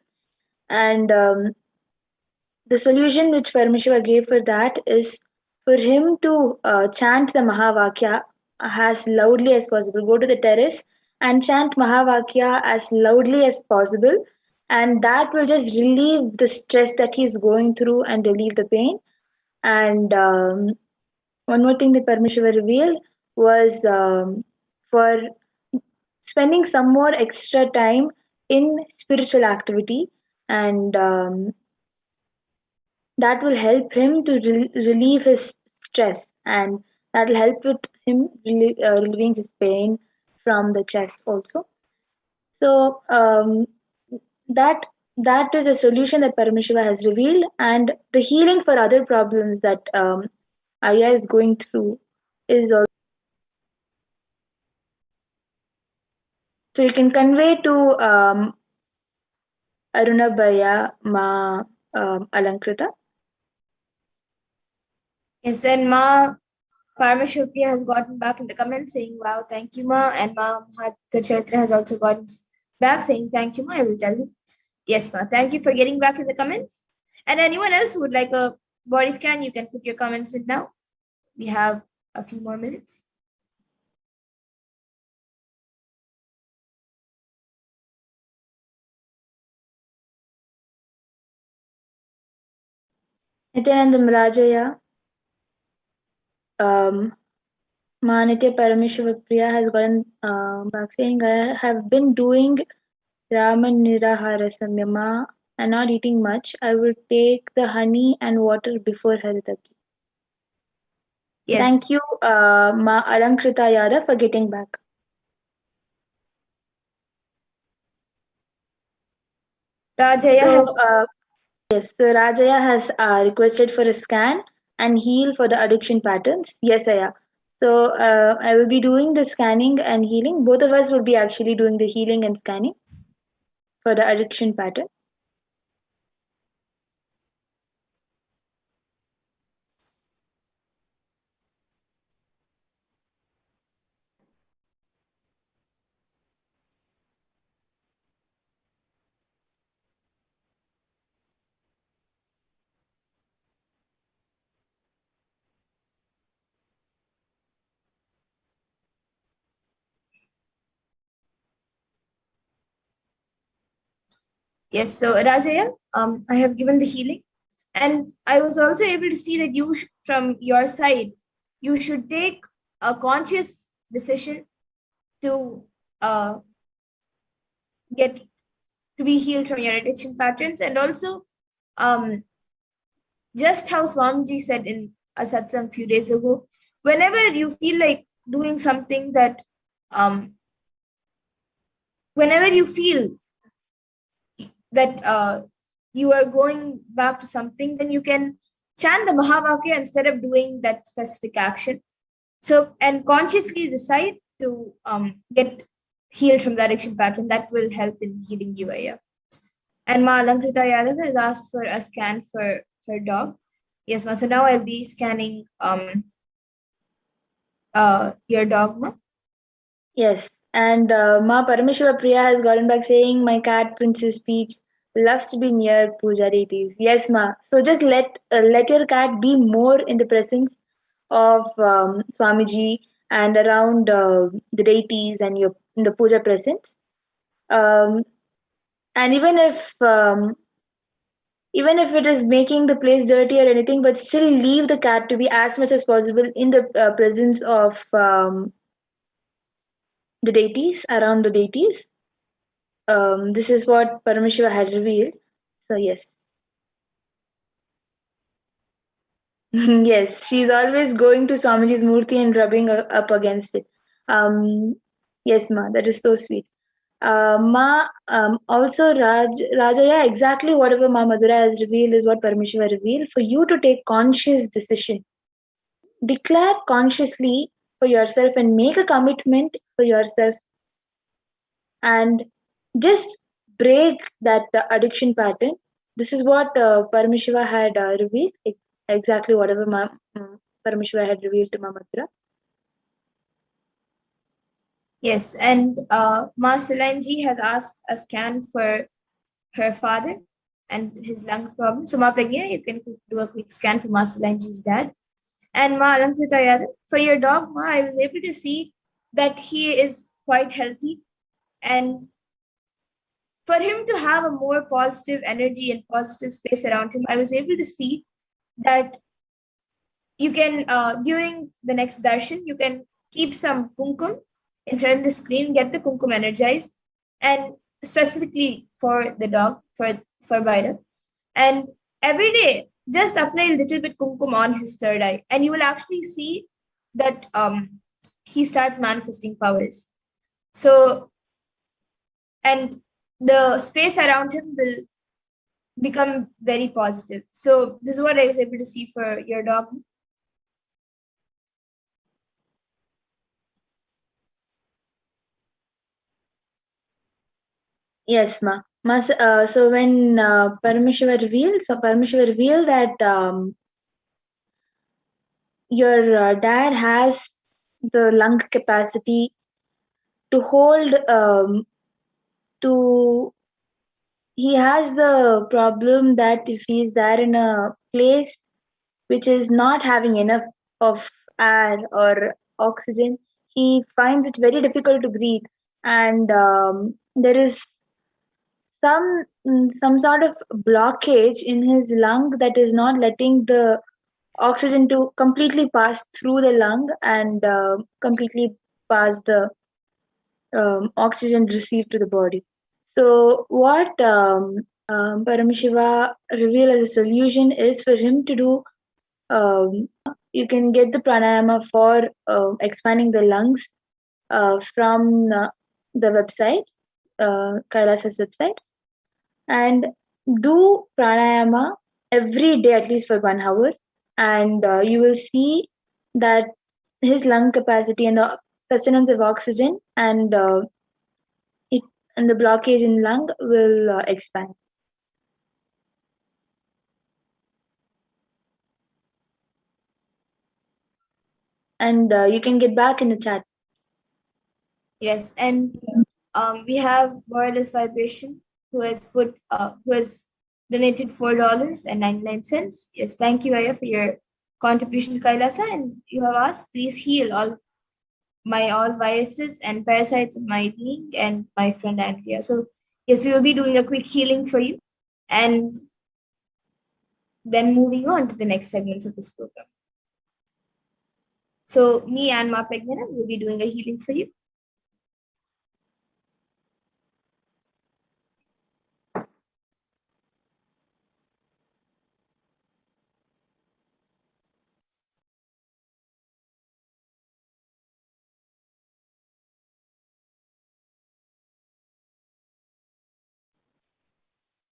And the solution which Parmeshwar gave for that is for him to chant the Mahavakya as loudly as possible. Go to the terrace and chant Mahavakya as loudly as possible, and that will just relieve the stress that he's going through and relieve the pain. And one more thing that Parmeshwar revealed was for spending some more extra time in spiritual activity, and that will help him to relieve his stress, and that will help with him relieving his pain from the chest also. So that that is a solution that Parameshiva has revealed, and the healing for other problems that Aya is going through is also. So you can convey to Arunabhaya Ma Alankrita. Yes, and Ma Paramashokri has gotten back in the comments saying, wow, thank you, Ma. And Ma Mahatachatra has also gotten back saying, thank you, Ma. I will tell you. Yes, Ma. Thank you for getting back in the comments. And anyone else who would like a body scan, you can put your comments in now. We have a few more minutes. Nityanandam Rajaya, Manitya Parameshwar Priya has gotten back saying, I have been doing Raman Nirahara Samyama and not eating much. I will take the honey and water before Haritaki. Yes. Thank you, Ma Alankrita Yada, for getting back. Rajaya has. Yes, so Rajaya has requested for a scan and heal for the addiction patterns. Yes, Aya. So I will be doing the scanning and healing. Both of us will be actually doing the healing and scanning for the addiction pattern. Yes, so Rajaya, I have given the healing, and I was also able to see that you, from your side, you should take a conscious decision to get to be healed from your addiction patterns, and also just how Swamiji said in a satsang a few days ago, whenever you feel like doing something that, whenever you feel that you are going back to something, then you can chant the Mahavakya instead of doing that specific action. So, and consciously decide to get healed from the addiction pattern. That will help in healing you, Aya. And Ma Alankrita Yadav has asked for a scan for her dog. Yes, Ma. So now I'll be scanning your dog, Ma. Yes. And Ma Paramashiva Priya has gotten back saying, my cat Princess Peach loves to be near puja deities. Yes, Ma. So just let your cat be more in the presence of Swamiji and around the deities and your in the puja presence. Um, and even if it is making the place dirty or anything, but still leave the cat to be as much as possible in the presence of the deities, around the deities. This is what Paramashiva had revealed. So yes, yes, she's always going to Swamiji's murti and rubbing up against it. Um, yes, Ma, that is so sweet. Ma, also Raja, yeah, exactly whatever Ma Madhura has revealed is what Paramashiva revealed. For you to take conscious decision, declare consciously for yourself and make a commitment for yourself and just break that addiction pattern. This is what Paramashiva had revealed, exactly whatever Paramashiva had revealed to Mamadra. Yes, and Ma Solanji has asked a scan for her father and his lungs problem. So Ma Pragya, you can do a quick scan for Ma Solanji's dad. And Ma Alankrita Yadav, for your dog, Ma, I was able to see that he is quite healthy. And for him to have a more positive energy and positive space around him, I was able to see that you can, during the next darshan, you can keep some kumkum in front of the screen, get the kumkum energized, and specifically for the dog, for Bhairav. And every day, just apply a little bit kumkum on his third eye, and you will actually see that he starts manifesting powers. So, and the space around him will become very positive. So, this is what I was able to see for your dog. Yes, Ma. So when Paramashiva revealed that your dad has the lung capacity to hold to he has the problem that if he's there in a place which is not having enough of air or oxygen, he finds it very difficult to breathe, and there is some sort of blockage in his lung that is not letting the oxygen to completely pass through the lung and completely pass the oxygen received to the body. So, what Paramashiva revealed as a solution is for him to do. You can get the pranayama for expanding the lungs from the website, Kailasa's website, and do pranayama every day at least for 1 hour, and you will see that his lung capacity and the sustenance of oxygen it and the blockage in lung will expand. And you can get back in the chat. Yes, and we have Wireless Vibration who has donated $4.99. Yes, thank you, Aya, for your contribution to Kailasa. And you have asked, please heal all viruses and parasites in my being and my friend Andrea. So yes, we will be doing a quick healing for you, and then moving on to the next segments of this program. So me and Ma Pragnana will be doing a healing for you.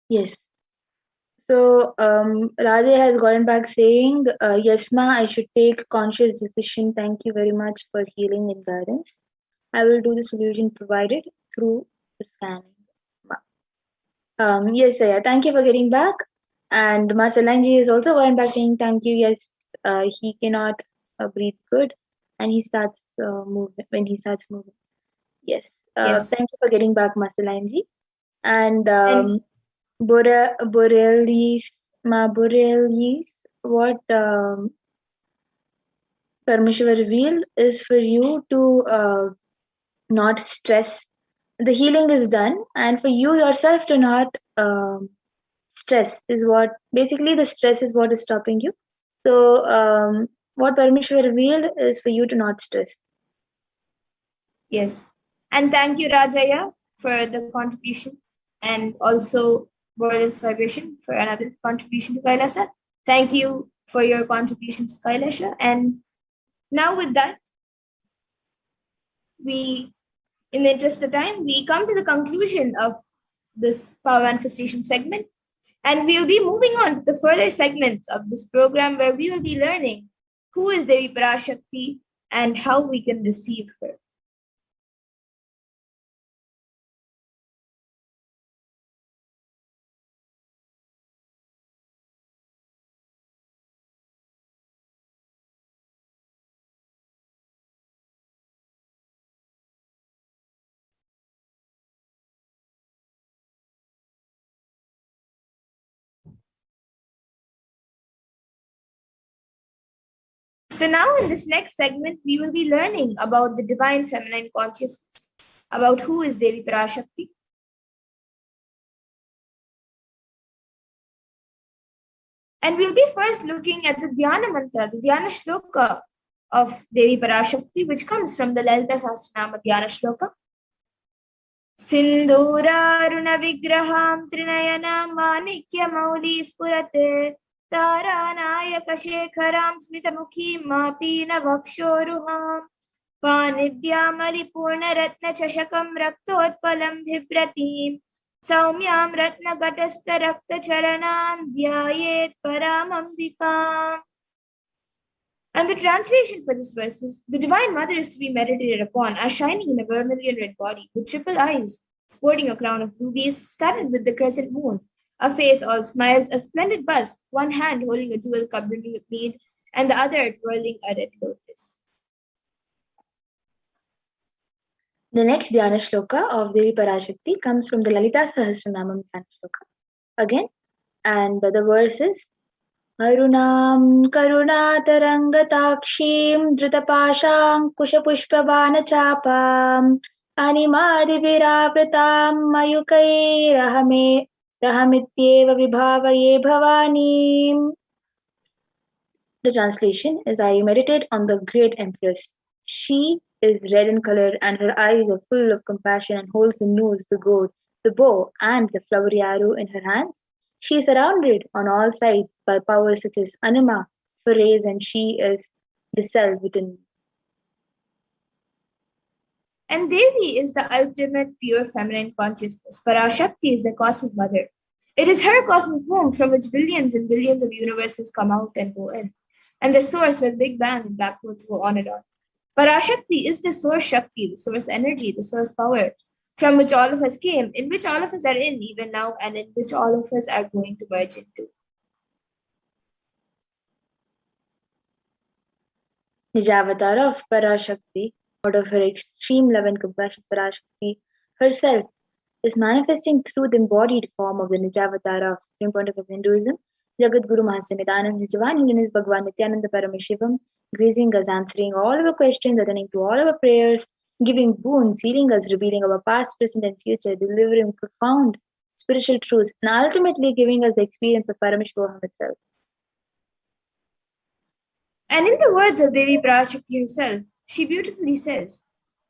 Yes. So Raja has gotten back saying, yes, ma, I should take conscious decision. Thank you very much for healing and guidance. I will do the solution provided through the scanning. Ma. Yes, Saya. Thank you for getting back. And Master Langji is also one back saying thank you. Yes, he cannot breathe good, and he starts moving when he starts moving. Yes. Yes. Thank you for getting back, Master Langji. And And Borealis, what Parmashiva revealed is for you to not stress. The healing is done, and for you yourself to not stress is what basically the stress is what is stopping you. So, what Parmeshwar revealed is for you to not stress. yes. And thank you, Rajaya, for the contribution. And also Borealis Vibration for another contribution to Kailasa. Thank you for your contributions, Kailasha. And now with that, we, in the interest of time, we come to the conclusion of this power manifestation segment. And we'll be moving on to the further segments of this program where we will be learning who is Devi Parashakti and how we can receive her. So now in this next segment, we will be learning about the divine feminine consciousness, about who is Devi Parashakti. And we'll be first looking at the Dhyana mantra, the Dhyana shloka of Devi Parashakti, which comes from the Lalita Sahasranama Dhyana shloka. सिन्दूरारुणविग्रहां त्रिनयनां माणिक्यमौलिस्फुरते तारानायकशेखरां स्मितमुखीं मापीनवक्षोरुहां पाणिभ्यामलिपूर्णरत्नचषकं रक्तोत्पलं बिभ्रतीं सौम्यां रत्नघटस्थरक्तचरणां ध्यायेत् परामम्बिकाम्. And the translation for this verse is, the Divine Mother is to be meditated upon as shining in a vermilion red body, with triple eyes, sporting a crown of rubies, studded with the crescent moon, a face all smiles, a splendid bust, one hand holding a jewel cup brimming with mead, and the other twirling a red lotus. The next Dhyana shloka of Devi Parashakti comes from the Lalita Sahasranamam Dhyana shloka. Again, and the verse is Arunam Karunatarangatakshiim Dhritapaşankuşapuşpabanachapam Animadibhirapratam Mayukairahamityeva vibhavaye bhavanim. The translation is I meditate on the great empress. She is red in color and her eyes are full of compassion and holds the noose, the gourd, the bow, and the flowery arrow in her hands. She is surrounded on all sides by powers such as Anima for rays, and she is the self within me. And Devi is the ultimate pure feminine consciousness. Parashakti is the cosmic mother. It is her cosmic womb from which billions and billions of universes come out and go in, and the source where Big Bang and black holes go on and on. Parashakti is the source Shakti, the source energy, the source power, from which all of us came, in which all of us are in even now, and in which all of us are going to merge into. Nijavatar of Parashakti, out of her extreme love and compassion, Parashakti herself is manifesting through the embodied form of the Nijavatara of Supreme Pontiff of Hinduism, Jagat Guru Mahasanidanand, His Divine Holiness Bhagwan Nithyananda Paramashivam, gracing us, answering all our questions, attending to all our prayers, giving boons, healing us, revealing our past, present, and future, delivering profound spiritual truths, and ultimately giving us the experience of Paramashivoham itself. And in the words of Devi Parashakti herself, she beautifully says,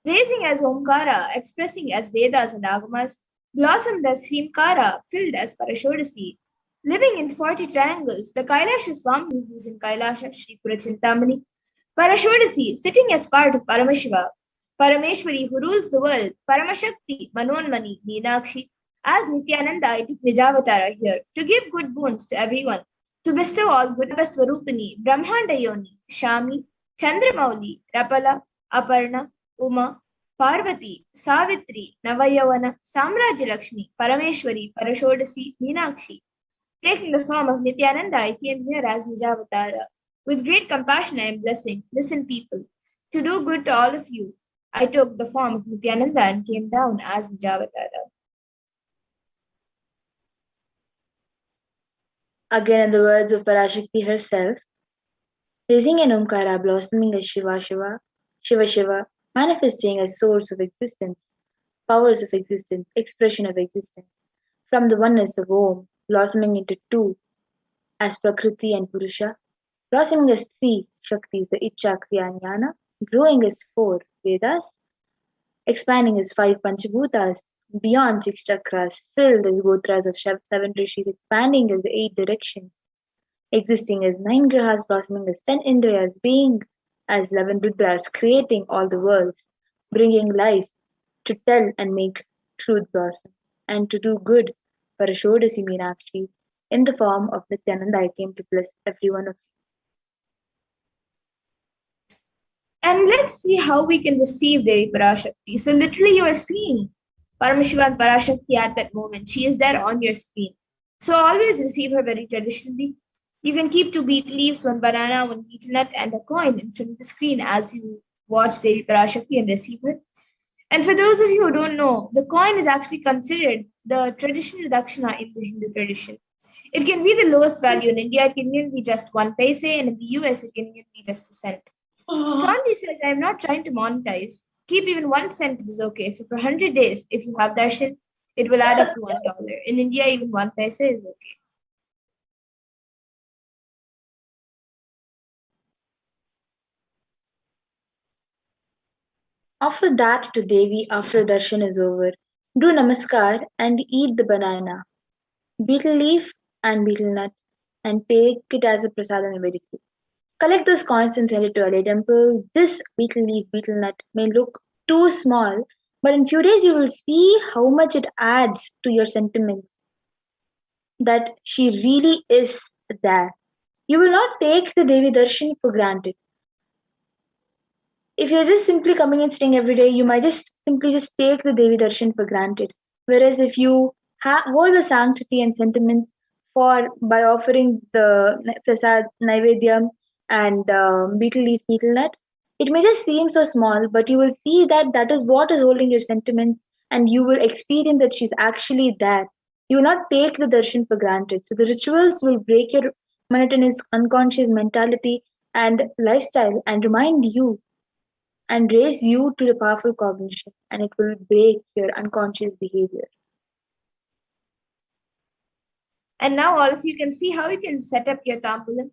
raising as Omkara, expressing as Vedas and Agamas, blossomed as Hrimkara, filled as Parashodasi, living in 40 triangles, the Kailasha Swami who is in Kailasha, Sri Purachintamani, Parashodasi, sitting as part of Paramashiva, Parameshwari who rules the world, Paramashakti, Manonmani, Meenakshi, as Nithyananda, I took Nijavatara here to give good boons to everyone, to bestow all good Swarupini, Brahmanda Yoni, Shami, Chandramauli, Rapala, Aparna, Uma, Parvati, Savitri, Navayavana, Samrajya Lakshmi, Parameshwari, Parashodasi, Meenakshi. Taking the form of Nithyananda, I came here as Nijavatara. With great compassion I am blessing. Listen, people. To do good to all of you, I took the form of Nithyananda and came down as Nijavatara. Again, in the words of Parashakti herself, raising an Omkara, blossoming as Shiva Shiva, Shiva Shiva, manifesting as source of existence, powers of existence, expression of existence, from the oneness of Om, blossoming into two as Prakriti and Purusha, blossoming as three Shaktis, the Icha, Kriya, and Jnana, growing as four Vedas, expanding as five Panchabhutas, beyond six chakras, filled as Gotras of seven rishis, expanding as the eight directions, existing as nine grahas, blossoming as 10 indriyas, being as 11 rudras, creating all the worlds, bringing life to tell and make truth blossom, and to do good, Parashodasi Meenakshi, in the form of Nityananda, I came to bless every one of you. And let's see how we can receive Devi Parashakti. So literally you are seeing Paramashiva and Parashakti at that moment. She is there on your screen. So always receive her very traditionally. You can keep two betel leaves, one banana, one betel nut, and a coin in front of the screen as you watch Devi Parashakti and receive her. And for those of you who don't know, the coin is actually considered the traditional dakshina in the Hindu tradition. It can be the lowest value in India. It can even be just 1 paise, and in the US, it can even be just a cent. Sandy says, I'm not trying to monetize. Keep even 1 cent is okay. So for 100 days, if you have darshan, it will add up to $1. In India, even 1 paise is okay. Offer that to Devi after darshan is over. Do namaskar and eat the banana, betel leaf and betel nut, and take it as a prasadam immediately. Collect those coins and send it to a temple. This betel leaf, betel nut may look too small, but in few days you will see how much it adds to your sentiments that she really is there. You will not take the Devi Darshan for granted. If you're just simply coming and staying every day, you might just simply just take the Devi Darshan for granted. Whereas if you hold the sanctity and sentiments for by offering the prasad, naivedyam, and betel leaf, betel nut, it may just seem so small, but you will see that that is what is holding your sentiments, and you will experience that she's actually there. You will not take the darshan for granted. So the rituals will break your monotonous, unconscious mentality and lifestyle and remind you and raise you to the powerful cognition, and it will break your unconscious behavior. And now all of you can see how you can set up your tambulam.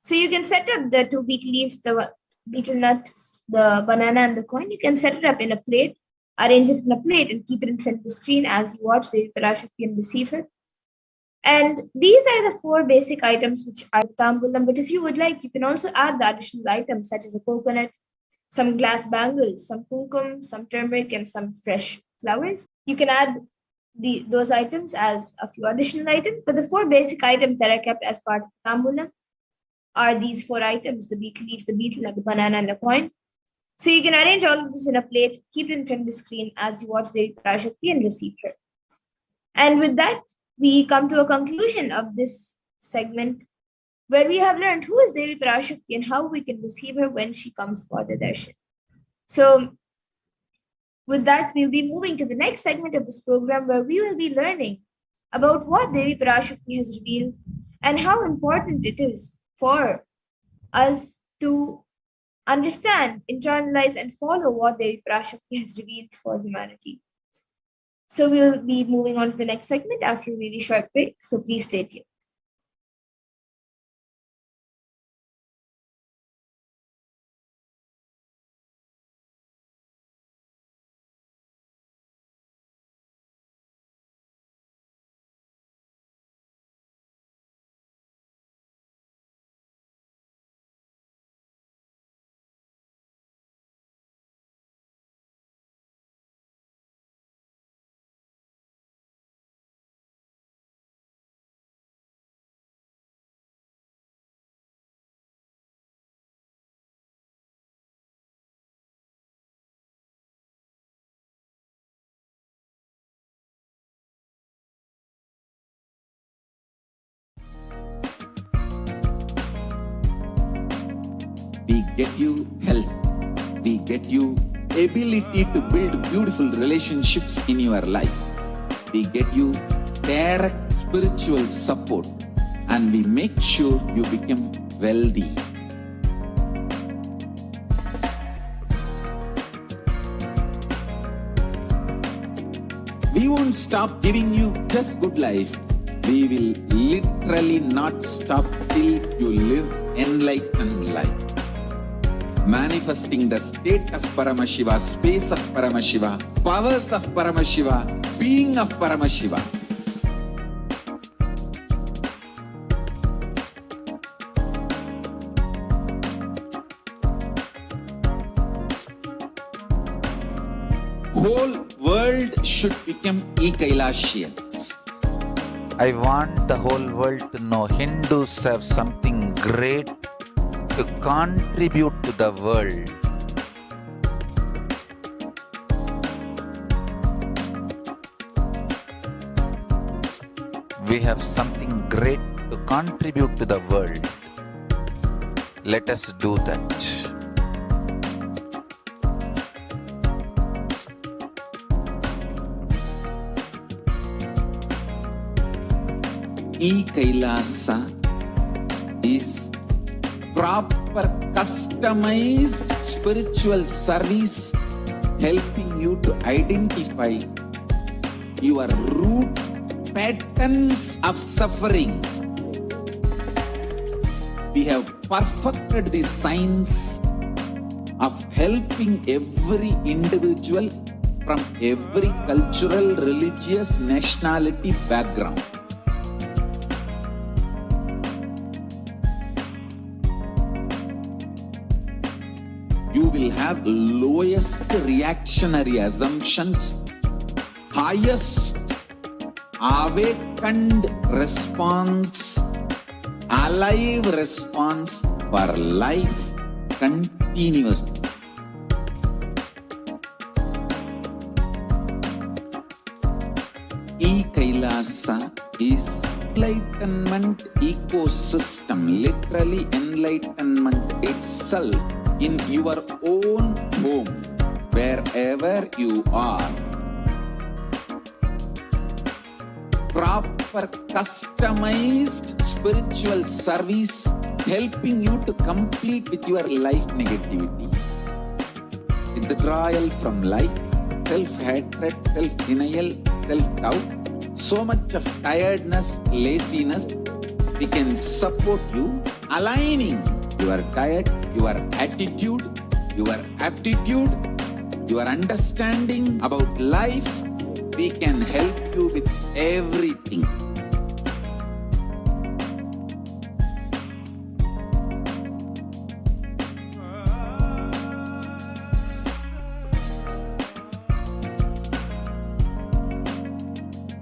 So you can set up the two betel leaves, the betel nut, the banana, and the coin. You can set it up in a plate, arrange it in a plate, and keep it in front of the screen as you watch the Parashakti and receive her. And these are the four basic items which are tambulam. But if you would like, you can also add the additional items such as a coconut, some glass bangles, some kumkum, some turmeric, and some fresh flowers. You can add those items as a few additional items. But the four basic items that are kept as part of tambulam are these four items: the betel leaves, the betel, the banana, and the coin. So you can arrange all of this in a plate, keep it in front of the screen as you watch the Parashakti and receive her. And with that, we come to a conclusion of this segment where we have learned who is Devi Parashakti and how we can receive her when she comes for the darshan. So with that, we'll be moving to the next segment of this program where we will be learning about what Devi Parashakti has revealed and how important it is for us to understand, internalize, and follow what Devi Parashakti has revealed for humanity. So we'll be moving on to the next segment after a really short break. So please stay tuned. We get you health. We get you ability to build beautiful relationships in your life. We get you direct spiritual support, and we make sure you become wealthy. We won't stop giving you just good life. We will literally not stop till you live enlightened life. Manifesting the state of Paramashiva, space of Paramashiva, powers of Paramashiva, being of Paramashiva. Whole world should become e-Kailashians. I want the whole world to know Hindus have something great to contribute to the world. We have something great to contribute to the world. Let us do that. E-Kailasa is proper customized spiritual service helping you to identify your root patterns of suffering. We have perfected the science of helping every individual from every cultural, religious, nationality background. You will have lowest reactionary assumptions, highest awakened response, alive response for life continuously. E-Kailasa is enlightenment ecosystem, literally enlightenment itself in your own home, wherever you are. Proper customized spiritual service helping you to complete with your life negativity. Withdrawal from life, self-hatred, self-denial, self-doubt, so much of tiredness, laziness. We can support you aligning your diet, your attitude, your aptitude, your understanding about life. We can help you with everything.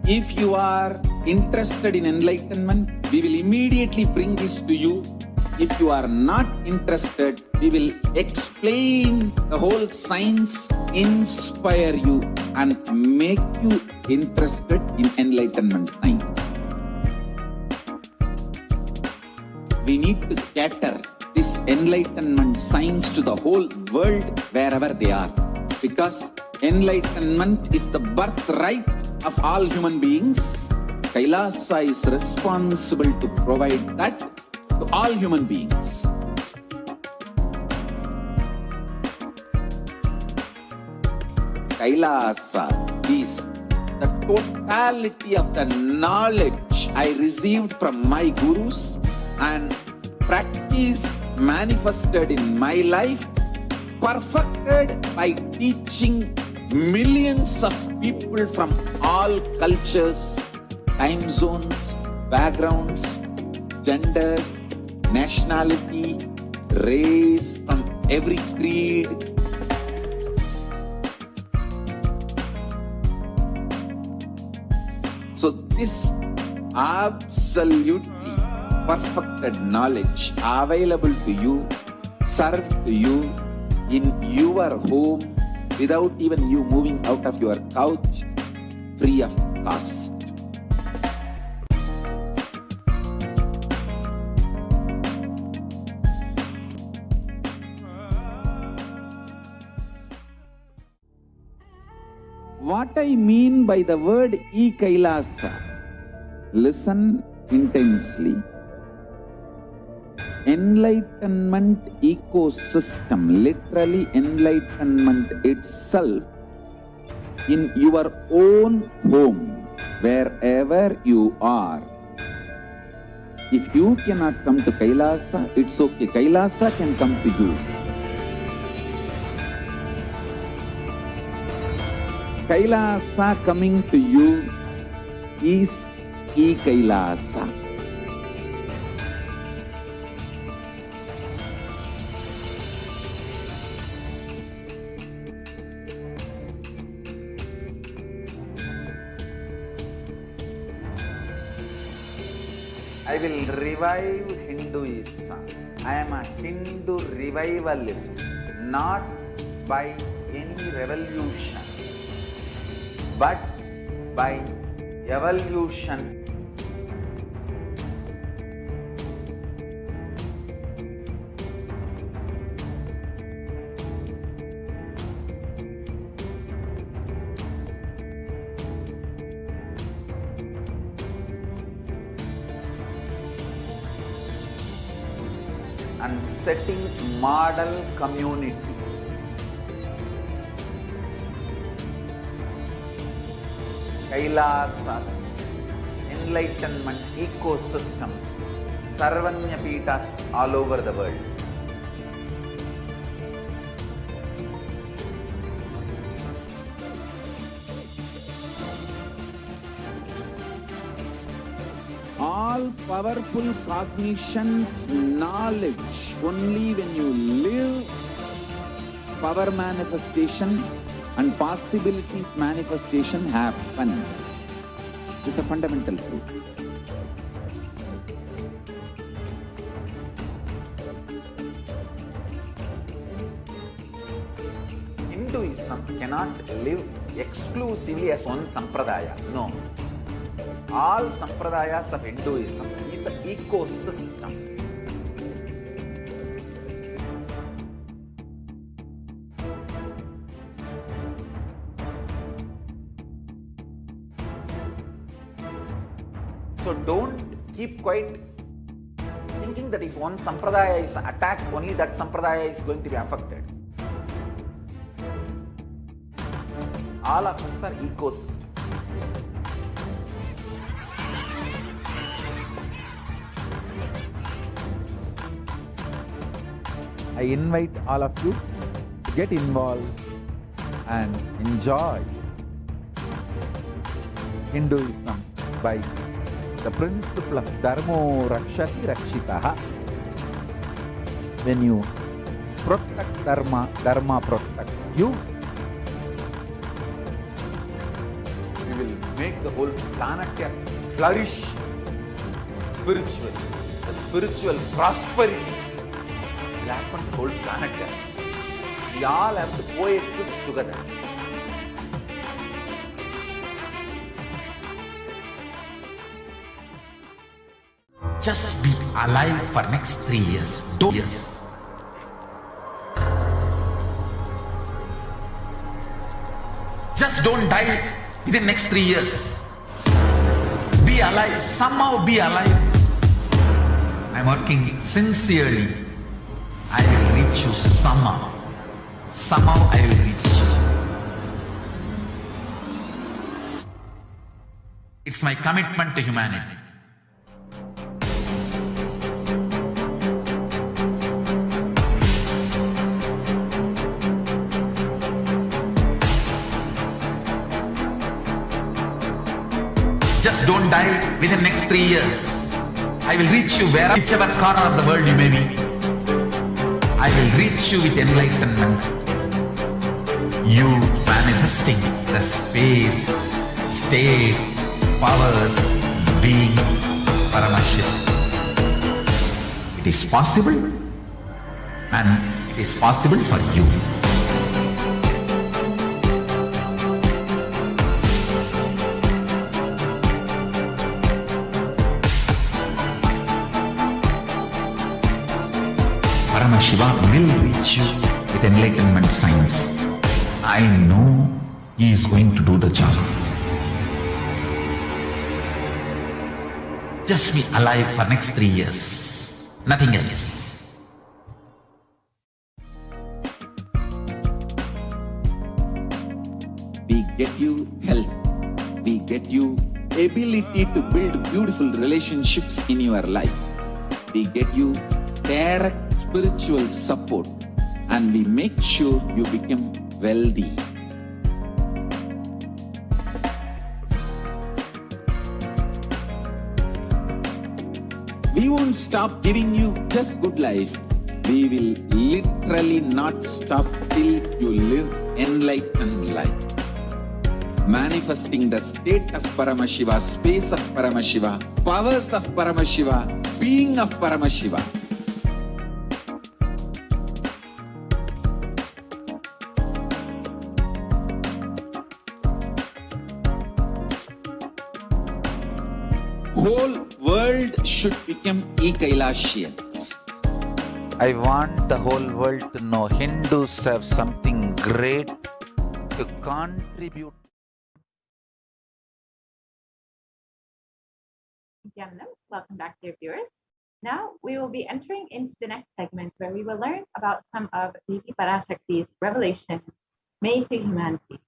If you are interested in enlightenment, we will immediately bring this to you. If you are not interested, we will explain the whole science, inspire you, and make you interested in enlightenment time. We need to cater this enlightenment science to the whole world wherever they are, because enlightenment is the birthright of all human beings. Kailasa is responsible to provide that to all human beings. Kailasa is the totality of the knowledge I received from my gurus and practice manifested in my life, perfected by teaching millions of people from all cultures, time zones, backgrounds, genders, nationality, race, from every creed. So this absolutely perfected knowledge available to you, served to you in your home without even you moving out of your couch, free of cost. What I mean by the word e-Kailasa, listen intensely. Enlightenment ecosystem, literally enlightenment itself, in your own home, wherever you are. If you cannot come to Kailasa, it's okay. Kailasa can come to you. Kailasa coming to you is e-Kailasa. I will revive Hinduism. I am a Hindu revivalist, not by any revolution, but by evolution. And setting model community. Kailasas, enlightenment ecosystems, Sarvanya Pitas all over the world. All powerful cognition, knowledge, only when you live, power manifestation and possibilities manifestation happens. It's a fundamental truth. Hinduism cannot live exclusively as one sampradaya. No. All sampradayas of Hinduism is an ecosystem. So don't keep quiet thinking that if one sampradaya is attacked, only that sampradaya is going to be affected. All of us are ecosystems. I invite all of you to get involved and enjoy Hinduism by the principle of Dharmo Rakshati Rakshitaha. When you protect Dharma, Dharma protects you. We will make the whole planet flourish spiritually. The spiritual prosperity will happen to the whole planet. We all have to coexist together. Just be alive for next 3 years, 2 years. Just don't die within next 3 years. Be alive, somehow be alive. I'm working sincerely. I will reach you somehow. Somehow I will reach you. It's my commitment to humanity. Just don't die within next 3 years. I will reach you whichever corner of the world you may be. I will reach you with enlightenment. You manifesting the space, state, powers, being Paramashivoham. It is possible, and it is possible for you. Paramashivoham will reach you with enlightenment science. I know he is going to do the job. Just be alive for next 3 years. Nothing else. We get you health. We get you ability to build beautiful relationships in your life. We get you direct spiritual support, and we make sure you become wealthy. We won't stop giving you just good life. We will literally not stop till you live enlightened life. Manifesting the state of Paramashiva, space of Paramashiva, powers of Paramashiva, being of Paramashiva. Whole world should become e-Kailashian. I want the whole world to know Hindus have something great to contribute. Nithyanandam, welcome back, dear viewers. Now we will be entering into the next segment where we will learn about some of Devi Parashakti's revelations made to humanity.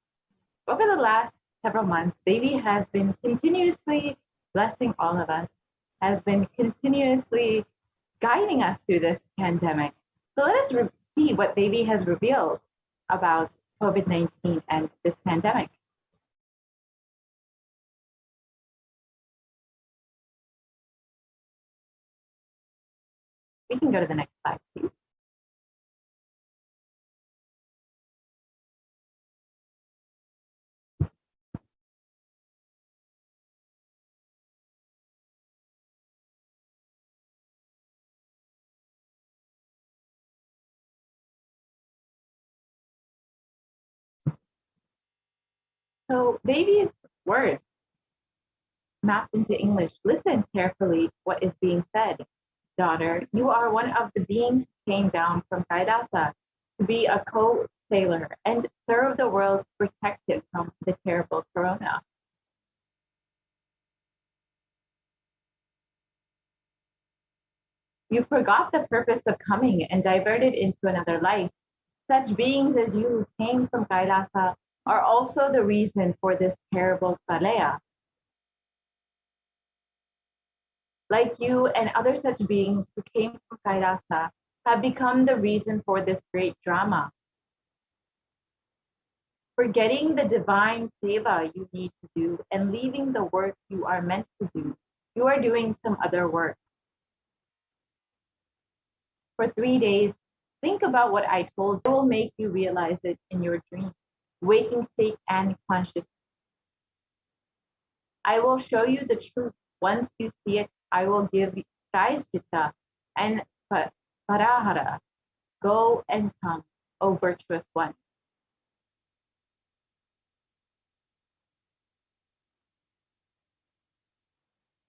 Over the last several months, Devi has been continuously blessing all of us, has been continuously guiding us through this pandemic. So let us see what Devi has revealed about COVID-19 and this pandemic. We can go to the next slide, please. So Devi's words mapped into English. Listen carefully what is being said. Daughter, you are one of the beings who came down from Kailasa to be a co-sailor and serve the world protected from the terrible corona. You forgot the purpose of coming and diverted into another life. Such beings as you who came from Kailasa are also the reason for this terrible pralaya. Like you and other such beings who came from Kailasa have become the reason for this great drama. Forgetting the divine seva you need to do and leaving the work you are meant to do, you are doing some other work. For 3 days, think about what I told you. I will make you realize it in your dream, waking state and consciousness. I will show you the truth. Once you see it, I will give you Praishchitta and Parahara. Go and come, O virtuous one.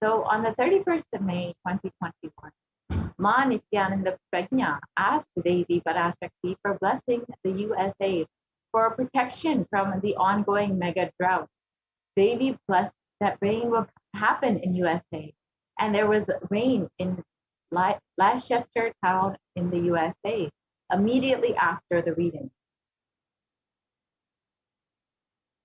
So on the 31st of May, 2021, Ma Nithyananda Prajna asked Devi Parashakti for blessing the USA for protection from the ongoing mega drought. Devi blessed that rain will happen in USA, and there was rain in Leicester town in the USA immediately after the reading.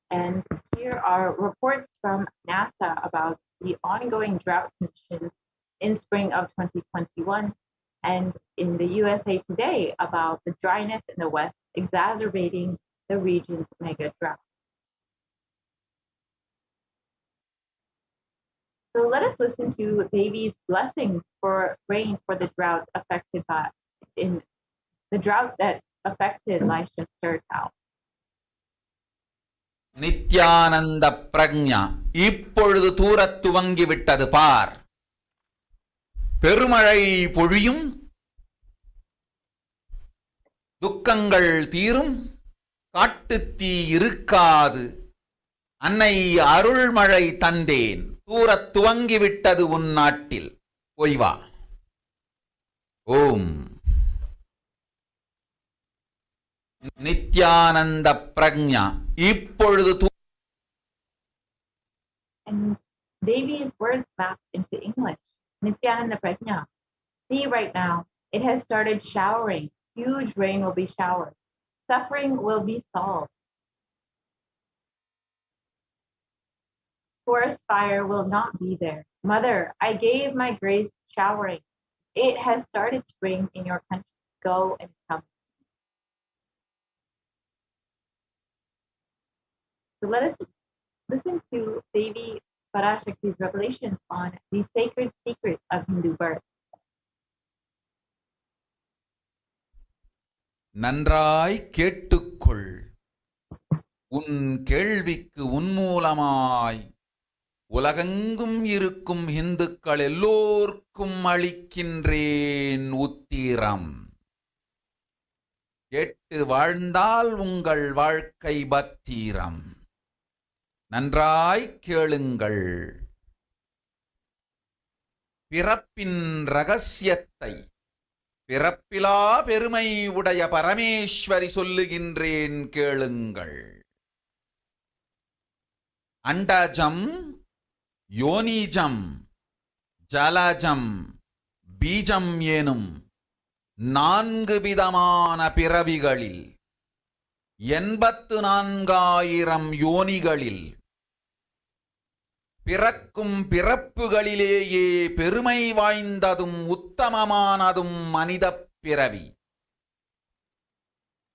And here are reports from NASA about the ongoing drought conditions in spring of 2021, and in the USA Today about the dryness in the West exacerbating the region's mega drought. So let us listen to Devi's blessing for rain for the drought affected that affected Leicester town. Nityananda பிரக்ஞா இப்பொழுது தூரத் துவங்கிவிட்டது பார். பெருமழை பொழியும், துக்கங்கள் தீரும், காட்டுத்தீ இருக்காது. அன்னை அருள்மழை தந்தேன், தூரத் துவங்கிவிட்டது உன் நாட்டில். போய் வா. ஓம் நித்யானந்த பிரக்ஞா இப்பொழுது And Devi's words mapped into English. Nithyananda Prajna. See right now, it has started showering. Huge rain will be showered. Suffering will be solved. Forest fire will not be there. Mother, I gave my grace showering. It has started spring in your country. Go and come. So let us listen to Devi Parashakti's revelations on the sacred secrets of Hindu birth. நன்றாய் கேட்டுக்கொள். உன் கேள்விக்கு உன்மூலமாய் உலகெங்கும் இருக்கும் இந்துக்கள் எல்லோர்க்கும் அளிக்கின்றேன் உத்திரம். கேட்டு வாழ்ந்தால் உங்கள் வாழ்க்கை பத்திரம். நன்றாய் கேளுங்கள். பிறப்பின் ரகசியத்தை பிறப்பிலா பெருமை உடைய பரமேஸ்வரி சொல்லுகின்றேன் கேளுங்கள். அண்டஜம், யோனிஜம், ஜலஜம், பீஜம் எனும் 4 விதமான பிறவிகளில் 84,000 யோனிகளில் பிறக்கும் பிறப்புகளிலேயே பெருமை வாய்ந்ததும் உத்தமமானதும் மனிதப் பிறவி.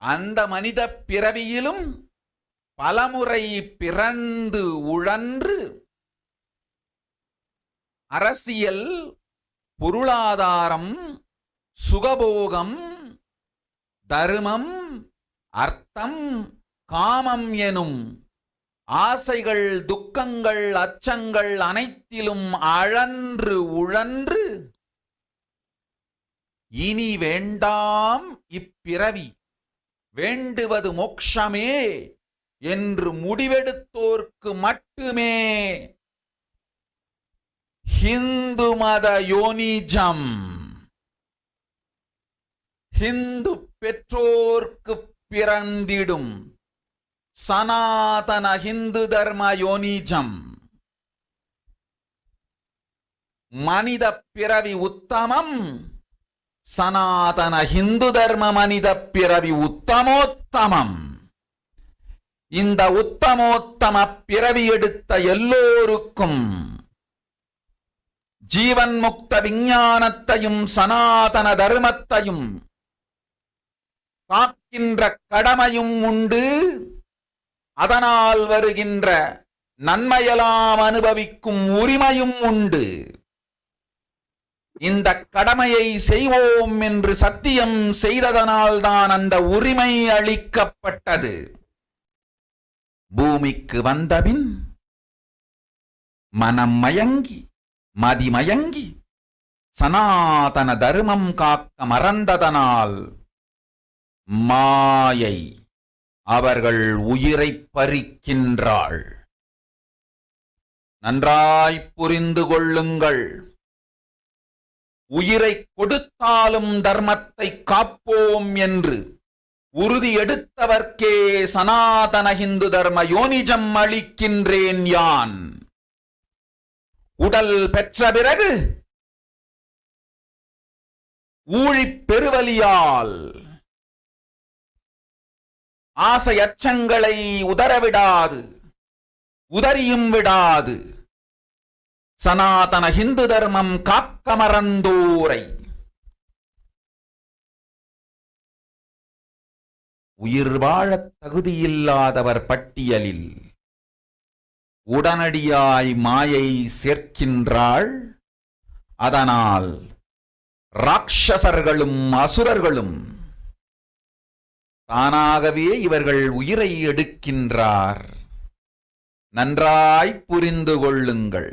அந்த மனிதப் பிறவியிலும் பலமுறை பிறந்து உழன்று அரசியல், பொருளாதாரம், சுகபோகம், தர்மம், அர்த்தம், காமம் எனும் ஆசைகள், துக்கங்கள், அச்சங்கள் அனைத்திலும் அழன்று உழன்று இனி வேண்டாம் இப்பிறவி, வேண்டுவது மோட்சமே என்று முடிவெடுத்தோர்க்கு மட்டுமே ஹிந்து மத யோனிஜம், ஹிந்து பெற்றோர்க்கு பிறந்திடும் சனாதன ஹிந்து தர்ம யோனிஜம். மனித பிறவி உத்தமம், சனாதன ஹிந்து தர்ம மனித பிறவி உத்தமோத்தமம். இந்த உத்தமோத்தம பிறவி எடுத்த எல்லோருக்கும் ஜீவன் முக்த விஞ்ஞானத்தையும் சனாதன தர்மத்தையும் காக்கின்ற கடமையும் உண்டு. அதனால் வருகின்ற நன்மையெல்லாம் அனுபவிக்கும் உரிமையும் உண்டு. இந்த கடமையை செய்வோம் என்று சத்தியம் செய்ததனால்தான் அந்த உரிமை அளிக்கப்பட்டது. பூமிக்கு வந்தபின் மனம் மயங்கி மதிமயங்கி சனாதன தர்மம் காக்க மறந்ததனால் மாயை அவர்கள் உயிரை பறிக்கின்றாள். நன்றாய் புரிந்து கொள்ளுங்கள். உயிரை கொடுத்தாலும் தர்மத்தை காப்போம் என்று உறுதி எடுத்தவர்க்கே சனாதன ஹிந்து தர்ம யோனிஜம் அளிக்கின்றேன் யான். உடல் பெற்ற பிறகு ஊழிப் பெருவலியால் ஆசை அச்சங்களை உதறவிடாது, உதறியும் விடாது சனாதன ஹிந்து தர்மம் காக்க மறந்தோரை உயிர் வாழத் தகுதியில்லாதவர் பட்டியலில் உடனடியாய் மாயை சேர்க்கின்றாள். அதனால் ராட்சசர்களும் அசுரர்களும் தானாகவே இவர்கள் உயிரை எடுக்கின்றார். நன்றாய் புரிந்து கொள்ளுங்கள்.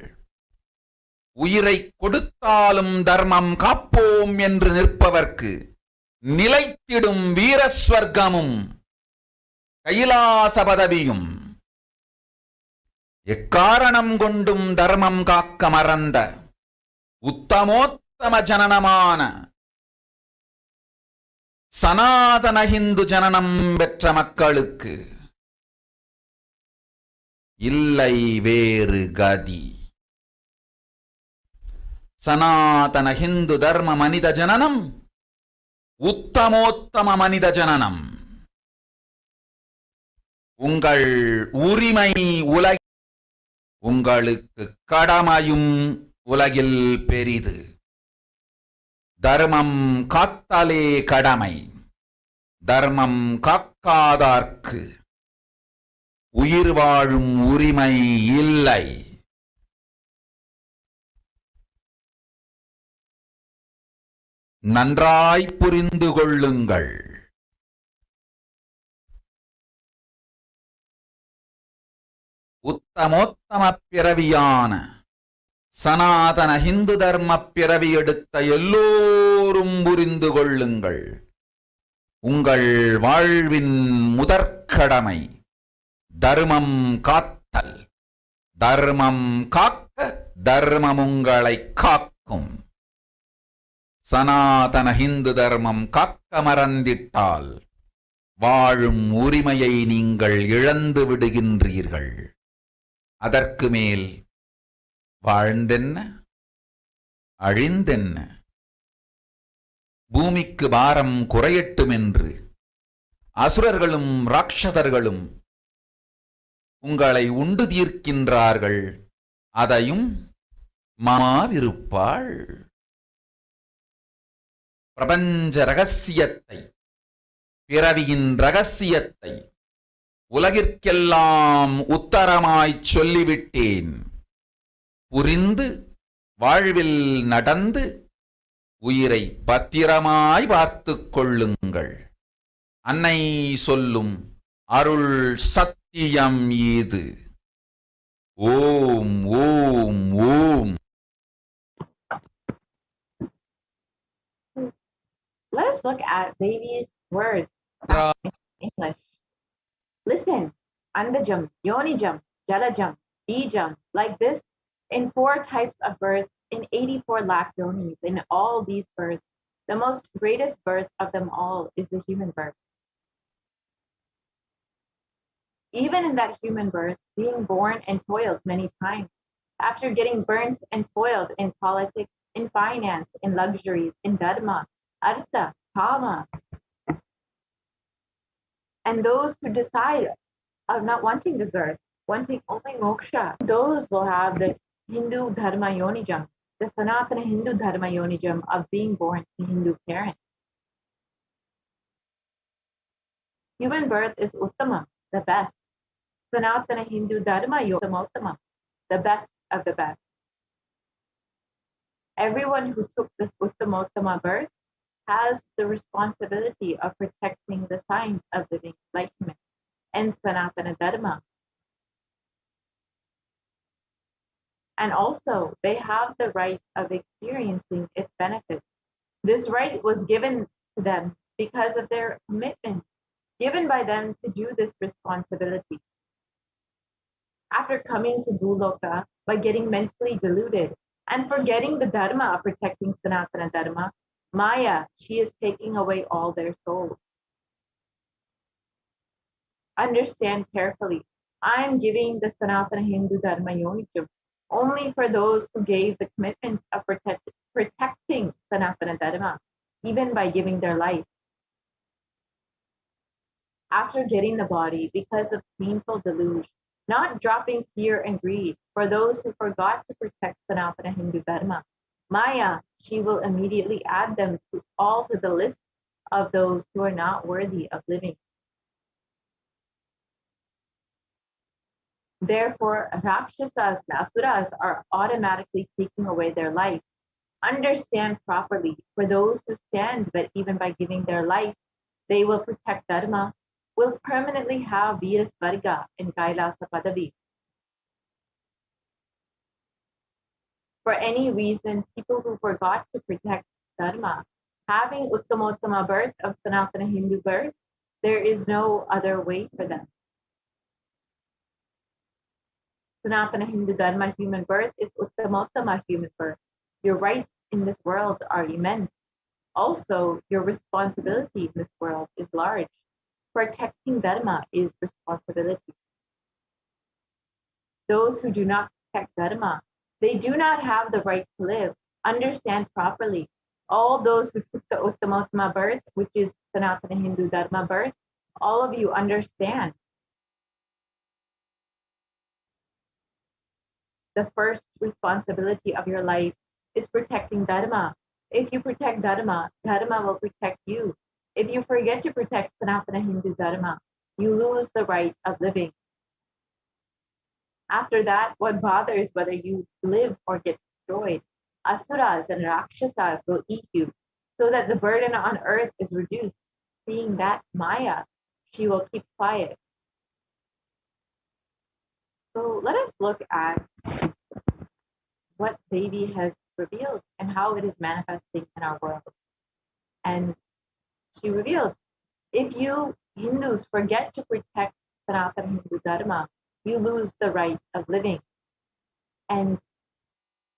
உயிரை கொடுத்தாலும் தர்மம் காப்போம் என்று நிற்பவர்க்கு நிலைத்திடும் வீரஸ்வர்க்கமும் கைலாச பதவியும், எக்காரணம் கொண்டும் தர்மம் காக்க மறந்த உத்தமோத்தம ஜனனமான சனாதன ஹிந்து ஜனனம் பெற்ற மக்களுக்கு இல்லை வேறு கதி. சனாதன ஹிந்து தர்ம மனித ஜனனம் உத்தமோத்தம மனித ஜனனம். உங்கள் உரிமை உலக, உங்களுக்கு கடமையும் உலகில் பெரிது. தர்மம் காத்தாலே கடமை, தர்மம் காக்காதார்க்கு உயிர் வாழும் உரிமை இல்லை. நன்றாய் புரிந்து கொள்ளுங்கள். உத்தமோத்தம பிறவியான சனாதன ஹிந்து தர்ம பிறவி எடுத்த எல்லோரும் புரிந்து கொள்ளுங்கள். உங்கள் வாழ்வின் முதற்கடமை தர்மம் காத்தல். தர்மம் காக்க தர்மம் உங்களை காக்கும். சனாதன ஹிந்து தர்மம் காக்க மறந்திட்டால் வாழும் உரிமையை நீங்கள் இழந்து விடுகின்றீர்கள். அதற்கு மேல் வாழ்ந்தென்ன அழிந்தென்ன? பூமிக்கு பாரம் குறையட்டும் என்று அசுரர்களும் ராட்சதர்களும் உங்களை உண்டு தீர்க்கின்றார்கள். அதையும் மாவிருப்பாள். பிரபஞ்ச ரகசியத்தை, பிறவியின் ரகசியத்தை உலகிற்கெல்லாம் உத்தரமாய்ச் சொல்லிவிட்டேன். புரிந்து வாழ்வில் நடந்து உயிரை பத்திரமாய் பார்த்துக் கொள்ளுங்கள். அன்னை சொல்லும் அருள் சத்தியம் இது. ஓம் ஓம் ஓம். Let us look at Devi's words in English. Listen, Andajam, Yonijam, Jalajam, Bijam, like this in 4 types of birth, in 84 lakh yonis. In all these births, the most greatest birth of them all is the human birth. Even in that human birth, being born and toiled many times, after getting burnt and foiled in politics, in finance, in luxuries, in dharma, artha, kama, and those who decide of not wanting this earth, wanting only moksha, those will have the Hindu dharma yonijam, the Sanatana Hindu dharma yonijam of being born to Hindu parents. Human birth is uttama, the best. Sanatana Hindu dharma yotamotama, the best of the best. Everyone who took this uttamottama birth has the responsibility of protecting the signs of living enlightenment and Sanatana Dharma. And also, they have the right of experiencing its benefits. This right was given to them because of their commitment, given by them to do this responsibility. After coming to Bhuloka by getting mentally deluded and forgetting the Dharma of protecting Sanatana Dharma, Maya, she is taking away all their souls. Understand carefully. I am giving the Sanatana Hindu Dharma Yonijam only for those who gave the commitment of protecting Sanatana Dharma, even by giving their life. After getting the body because of painful deluge, not dropping fear and greed for those who forgot to protect Sanatana Hindu Dharma, Maya, she will immediately add them all to the list of those who are not worthy of living. Therefore, Rakshasas and Asuras are automatically taking away their life. Understand properly, for those who stand that even by giving their life, they will protect Dharma, will permanently have Virasvarga in Kailasa Padavi. For any reason, people who forgot to protect Dharma, having Uttamottama birth of Sanatana Hindu birth, there is no other way for them. Sanatana Hindu Dharma human birth is Uttamottama human birth. Your rights in this world are immense. Also, your responsibility in this world is large. Protecting Dharma is responsibility. those who do not protect Dharma, they do not have the right to live. Understand properly. All those who took the Uttamattama birth, which is Sanatana Hindu Dharma birth, all of you understand. The first responsibility of your life is protecting Dharma. If you protect Dharma, Dharma will protect you. If you forget to protect Sanatana Hindu Dharma, you lose the right of living. After that, what bothers whether you live or get destroyed? Asuras and Rakshasas will eat you, so that the burden on earth is reduced. Seeing that Maya, she will keep quiet. So let us look at what Devi has revealed and how it is manifesting in our world. And she revealed, if you Hindus forget to protect Sanatana Hindu Dharma, you lose the right of living. And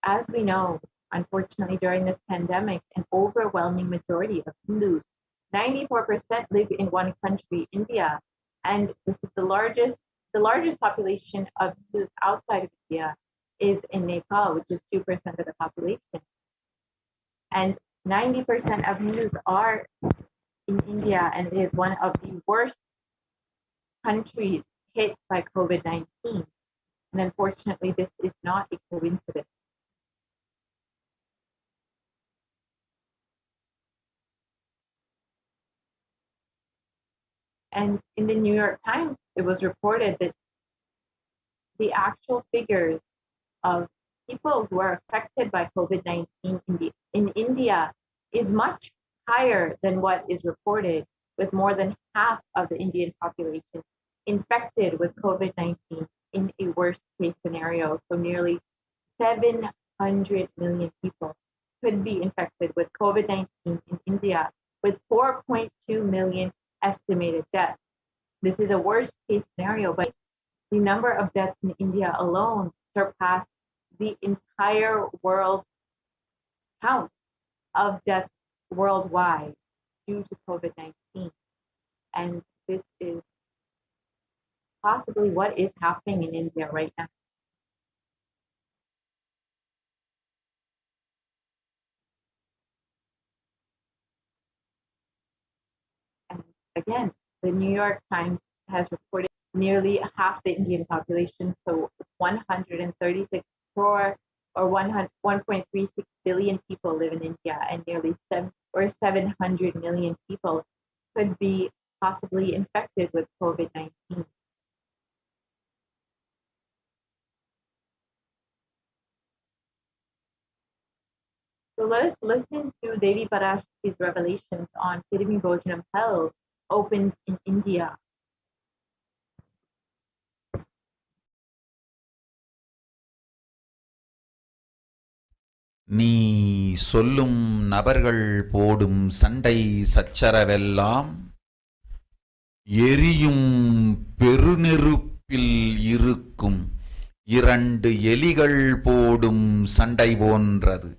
as we know, unfortunately, during this pandemic, an overwhelming majority of Hindus, 94%, live in one country, India. And this is the largest population of Hindus outside of India is in Nepal, which is 2% of the population. And 90% of Hindus are in India, and it is one of the worst countries hit by COVID-19. And unfortunately, this is not a coincidence. And in the New York Times, it was reported that the actual figures of people who are affected by COVID-19 in India is much higher than what is reported, with more than half of the Indian population infected with COVID-19 in a worst case scenario. So nearly 700 million people could be infected with COVID-19 in India, with 4.2 million estimated deaths. This is a worst case scenario, but the number of deaths in India alone surpassed the entire world count of deaths worldwide due to COVID-19. And this is possibly what is happening in India right now. And again, the New York Times has reported nearly half the Indian population, so 136 crore or 1.36 billion people live in India, and nearly 700 million people could be possibly infected with COVID-19. So let us listen to Devi Parashakti's revelations on Kirimi Bhojanam Hell opens in India. நீ சொல்லும் நபர்கள் போடும் சண்டை சச்சரவெல்லாம் எரியும் பெருநெருப்பில் இருக்கும் இரண்டு எலிகள் போடும் சண்டை போன்றது.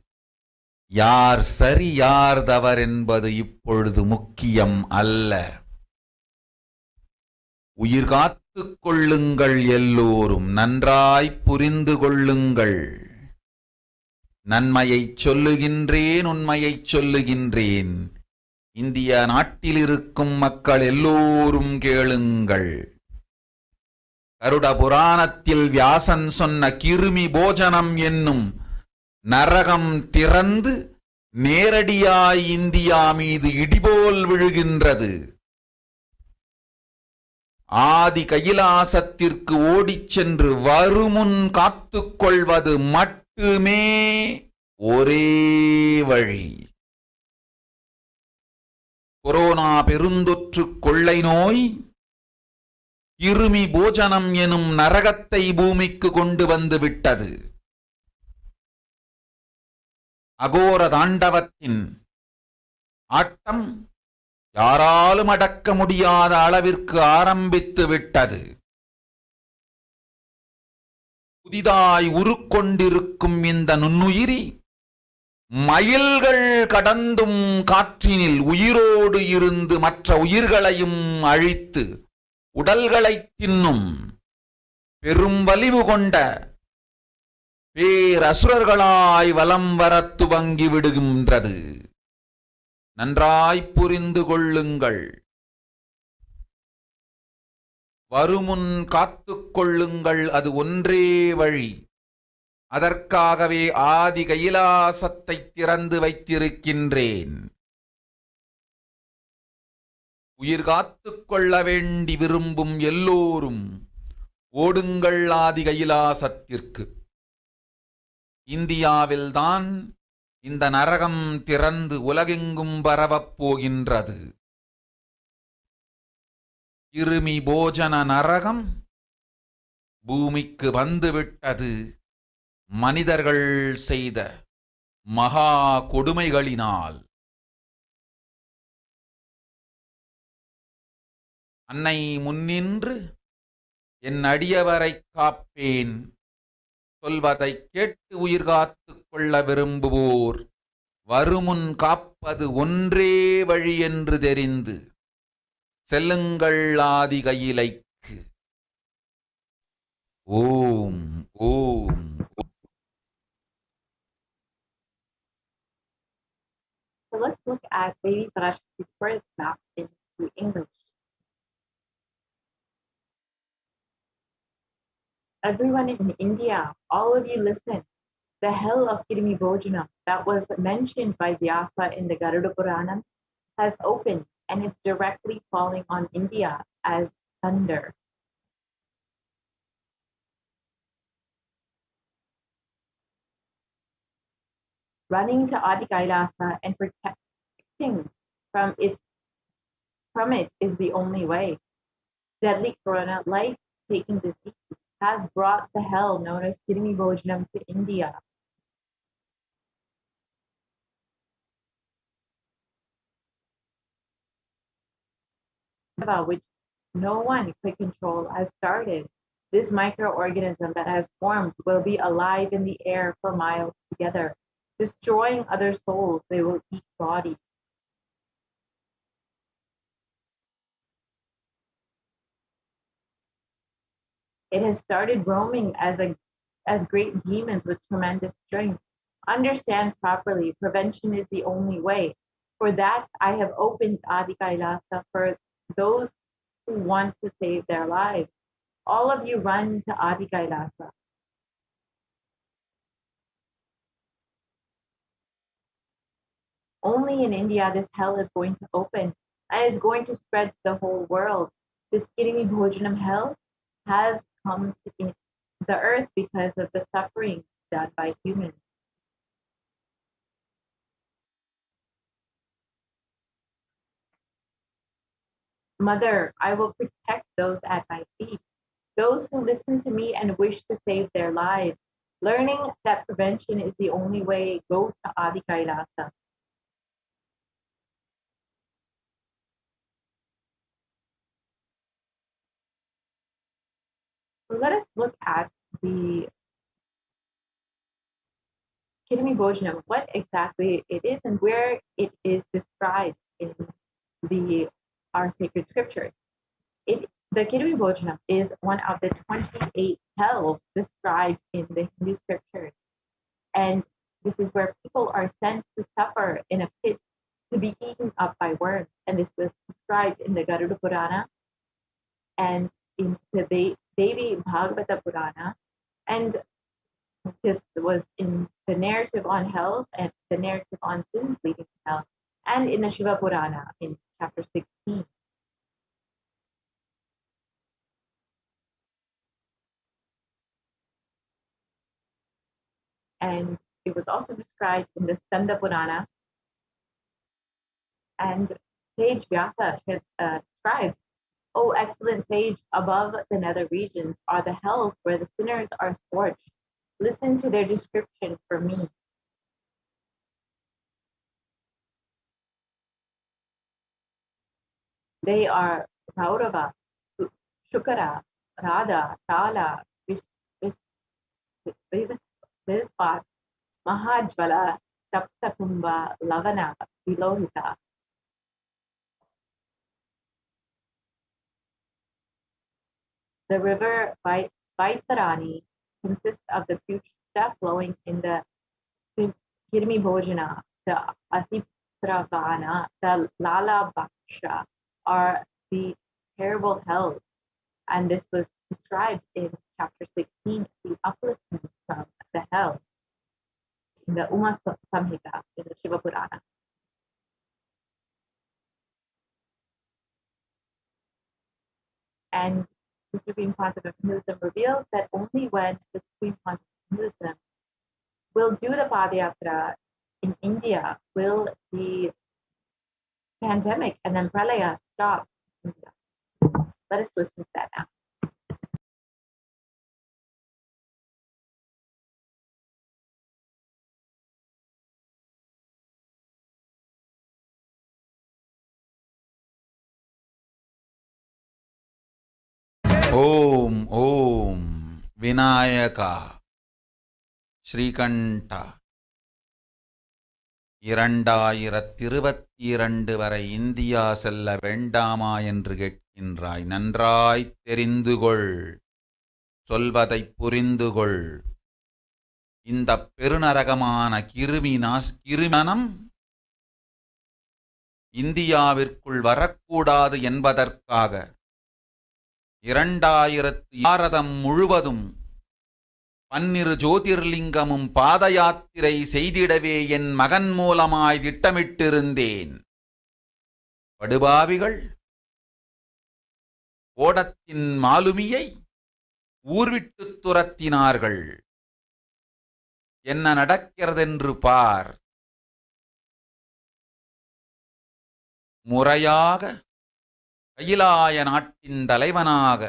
யார் சரி யார் தவறென்பது இப்பொழுது முக்கியம் அல்ல. உயிர் காத்துக் கொள்ளுங்கள், எல்லோரும் நன்றாய் புரிந்து கொள்ளுங்கள். நன்மையைச் சொல்லுகின்றேன், உண்மையைச் சொல்லுகின்றேன். இந்திய நாட்டில் இருக்கும் மக்கள் எல்லோரும் கேளுங்கள். கருட புராணத்தில் வியாசன் சொன்ன கிருமி போஜனம் என்னும் நரகம் திறந்து நேரடியாய் இந்தியா மீது இடிபோல் விழுகின்றது. ஆதி கைலாசத்திற்கு ஓடிச் சென்று வருமுன் காத்துக்கொள்வது மட்டுமே ஒரே வழி. கொரோனா பெருந்தொற்று கொள்ளை நோய் கிருமி போஜனம் எனும் நரகத்தை பூமிக்கு கொண்டு வந்து விட்டது. அகோர தாண்டவத்தின் ஆட்டம் யாராலும் அடக்க முடியாத அளவிற்கு ஆரம்பித்து விட்டது. புதிதாய் உருக்கொண்டிருக்கும் இந்த நுண்ணுயிரி மைல்கள் கடந்தும் காற்றினில் உயிரோடு இருந்து மற்ற உயிர்களையும் அழித்து உடல்களை தின்னும். பெரும் வலிவு கொண்ட பேரசுரர்களாய் வலம் வரத் துவங்கி விடுகின்றது. நன்றாய் புரிந்து கொள்ளுங்கள். வருமுன் காத்துக் கொள்ளுங்கள். அது ஒன்றே வழி. அதற்காகவே ஆதி கைலாசத்தை திறந்து வைத்திருக்கின்றேன். உயிர் காத்துக் கொள்ள வேண்டி விரும்பும் எல்லோரும் ஓடுங்கள் ஆதி கைலாசத்திற்கு. இந்தியாவில்தான் இந்த நரகம் திறந்து உலகெங்கும் பரவப் போகின்றது. கிருமி போஜன நரகம் பூமிக்கு வந்துவிட்டது. மனிதர்கள் செய்த மகா கொடுமைகளினால். அன்னை முன்னின்று என் அடியவரை காப்பேன் சொல்வதை கேட்டு உயிர் காத்துக் கொள்ள விரும்புவோர் வருமுன் காப்பது ஒன்றே வழி என்று தெரிந்து செல்லுங்கள் ஆதி கையிலைக்கு. ஓம் ஓம். So let's look at Devi Parashakti's birth map into English. Everyone in India, all of you listen. The hell of Kirimi Bhojanam that was mentioned by Vyasa in the Garuda Puranam has opened and it's directly falling on India as thunder. Running to Adi Kailasa and protecting from it is the only way. Deadly corona, life-taking disease has brought the hell known as Kirimi Bhojanam to India. Which no one could control has started. This microorganism that has formed will be alive in the air for miles together, destroying other souls. They will eat bodies. It has started roaming as great demons with tremendous strength. Understand properly, prevention is the only way. For that, I have opened Adi Kailasa for those who want to save their lives. All of you run to Adi Kailasa. Only in India this hell is going to open and is going to spread to the whole world. This Kirimi Bhojanam hell has come to the earth because of the suffering done by humans. Mother, I will protect those at my feet, those who listen to me and wish to save their lives. Learning that prevention is the only way, go to Adi Kailasa. Let us look at the Kirimi Bhojanam, what exactly it is and where it is described in our sacred scriptures. The Kirimi Bhojanam is one of the 28 hells described in the Hindu scriptures. And this is where people are sent to suffer in a pit to be eaten up by worms. And this was described in the Garuda Purana and in the Devi Bhagavata Purana. And this was in the narrative on hell and the narrative on sins leading to hell, and in the Shiva Purana in chapter 16. And it was also described in the Skanda Purana. And sage Vyasa has described, "O excellent sage, above the nether regions are the hells where the sinners are scorched. Listen to their description for me." They are Kaurava, Shukara, Radha, Tala, Vispat, Mahajvala, Taptakumbha, Lavana, Vilohita. The river Vaitarani consists of the putrid stuff flowing in the Kirmi Bhojana, the Asipravana, the Lala Bhaksha, are the terrible hells. And this was described in chapter 16, the upliftment from the hell, in the Uma Samhita, in the Shiva Purana. And the Supreme Concept of Hinduism reveals that only when the Supreme Concept of Hinduism will do the Padayatra in India will the pandemic and then pralaya stop. Let us listen to that now. ஓம் ஓம் விநாயகா ஸ்ரீகண்ட 2022 வரை India செல்ல வேண்டாமா என்று கேட்கின்றாய். நன்றாய் தெரிந்துகொள், சொல்வதைப் புரிந்துகொள். இந்த பெருநரகமான கிருமனம் இந்தியாவிற்குள் வரக்கூடாது என்பதற்காக 2000 பாரதம் முழுவதும் 12 ஜோதிர்லிங்கமும் பாத யாத்திரை செய்திடவே என் மகன் மூலமாய் திட்டமிட்டிருந்தேன். படுபாவிகள் ஓடத்தின் மாலுமியை ஊர்விட்டு துரத்தினார்கள். என்ன நடக்கிறதென்று பார். முறையாக கைலாய நாட்டின் தலைவனாக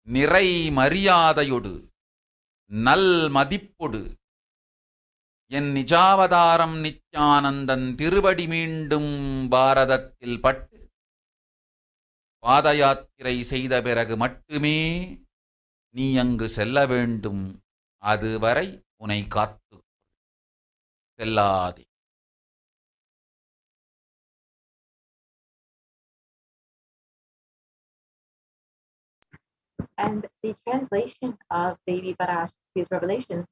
நிறை மரியாதையொடு நல் மதிப்பொடு என் நிஜாவதாரம் நித்யானந்தன் திருவடி மீண்டும் பாரதத்தில் பட்டு பாத யாத்திரை செய்த பிறகு மட்டுமே நீ அங்கு செல்ல வேண்டும். அதுவரை உன்னை காத்து செல்லாதே. And the translation of Devi Parashakti's revelations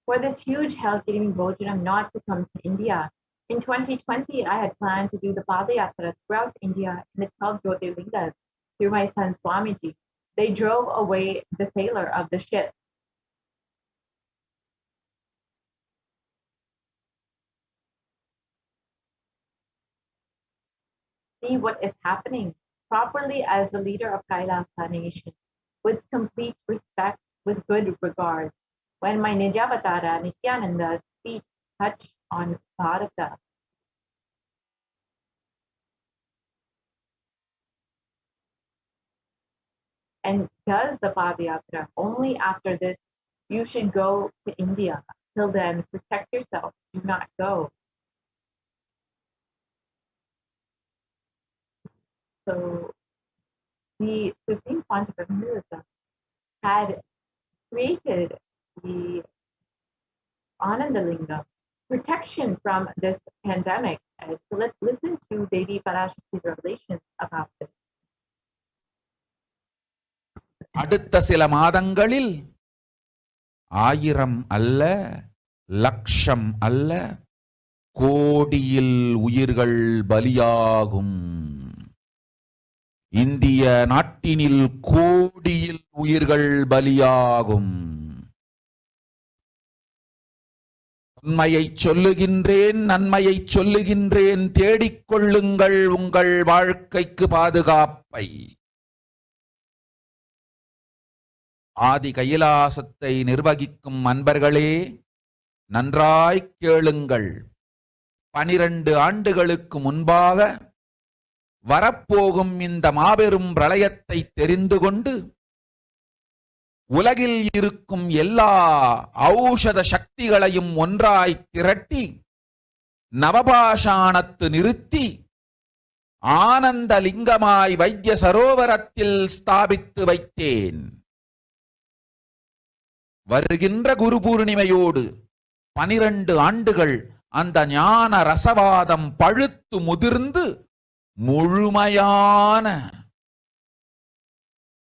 for this huge hell giving Bhojanam not to come to India. In 2020, I had planned to do the Padayatra throughout India in the 12 Jyotirlingas through my son Swamiji. They drove away the sailor of the ship. See what is happening properly as the leader of Kailasa nation, with complete respect, with good regard. When my Nijavatara Nithyananda's feet touch on Bharata, and does the Padayatra, only after this you should go to India. Till then, protect yourself, do not go. So the Supreme Concept of Hinduism had created the Anandalinga protection from this pandemic. And so let's listen to Devi Parashakti's revelations about this. அடுத்த சில மாதங்களில் 1000 அல்ல, லட்சம் அல்ல, கோடியில் உயிர்கள் பலியாகும். இந்திய நாட்டினில் கோடியில் உயிர்கள் பலியாகும். உண்மையை சொல்லுகின்றேன், நன்மையை சொல்லுகின்றேன். தேடிக்கொள்ளுங்கள் உங்கள் வாழ்க்கைக்கு பாதுகாப்பை. ஆதி கைலாசத்தை நிர்வகிக்கும் அன்பர்களே, நன்றாய் கேளுங்கள். 12 ஆண்டுகளுக்கு முன்பாக வரப்போகும் இந்த மாபெரும் பிரளயத்தை தெரிந்து கொண்டு உலகில் இருக்கும் எல்லா ஔஷத சக்திகளையும் ஒன்றாய் திரட்டி நவபாஷாணத்து நிறுத்தி ஆனந்த லிங்கமாய் வைத்திய சரோவரத்தில் ஸ்தாபித்து வைத்தேன். வருகின்ற குரு பூர்ணிமையோடு 12 ஆண்டுகள் அந்த ஞான ரசவாதம் பழுத்து முதிர்ந்து முழுமையான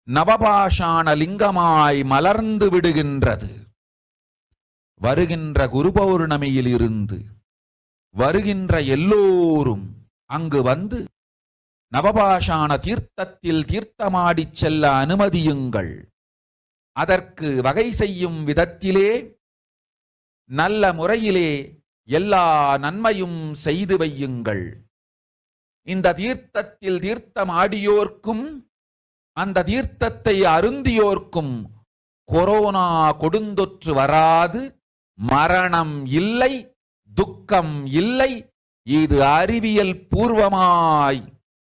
நவபாஷாண லிங்கமாய் மலர்ந்து விடுகின்றது. வருகின்ற குரு பௌர்ணமியில் இருந்து வருகின்ற எல்லோரும் அங்கு வந்து நவபாஷாண தீர்த்தத்தில் தீர்த்தமாடிச் செல்ல அனுமதியுங்கள். அதற்கு வகை செய்யும் விதத்திலே நல்ல முறையிலே எல்லா நன்மையும் செய்து வையுங்கள். இந்த தீர்த்தத்தில் தீர்த்தமாடியோர்க்கும் அந்த தீர்த்தத்தை அருந்தியோர்க்கும் கொரோனா கொடுந்தொற்று வராது, மரணம் இல்லை, துக்கம் இல்லை. இது அறிவியல் பூர்வமாய்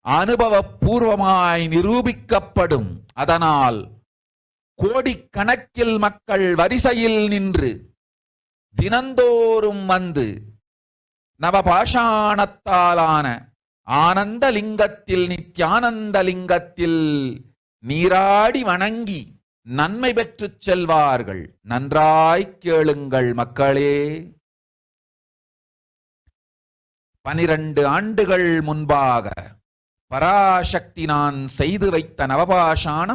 அனுபவபூர்வமாய் நிரூபிக்கப்படும். அதனால் கோடிக்கணக்கில் மக்கள் வரிசையில் நின்று தினந்தோறும் வந்து நவபாஷாணத்தாலான ஆனந்த லிங்கத்தில், நித்யானந்த லிங்கத்தில் நீராடி வணங்கி நன்மை பெற்றுச் செல்வார்கள். நன்றாய் கேளுங்கள் மக்களே. 12 ஆண்டுகள் முன்பாக பராசக்தி நான் செய்து வைத்த நவபாஷாணம்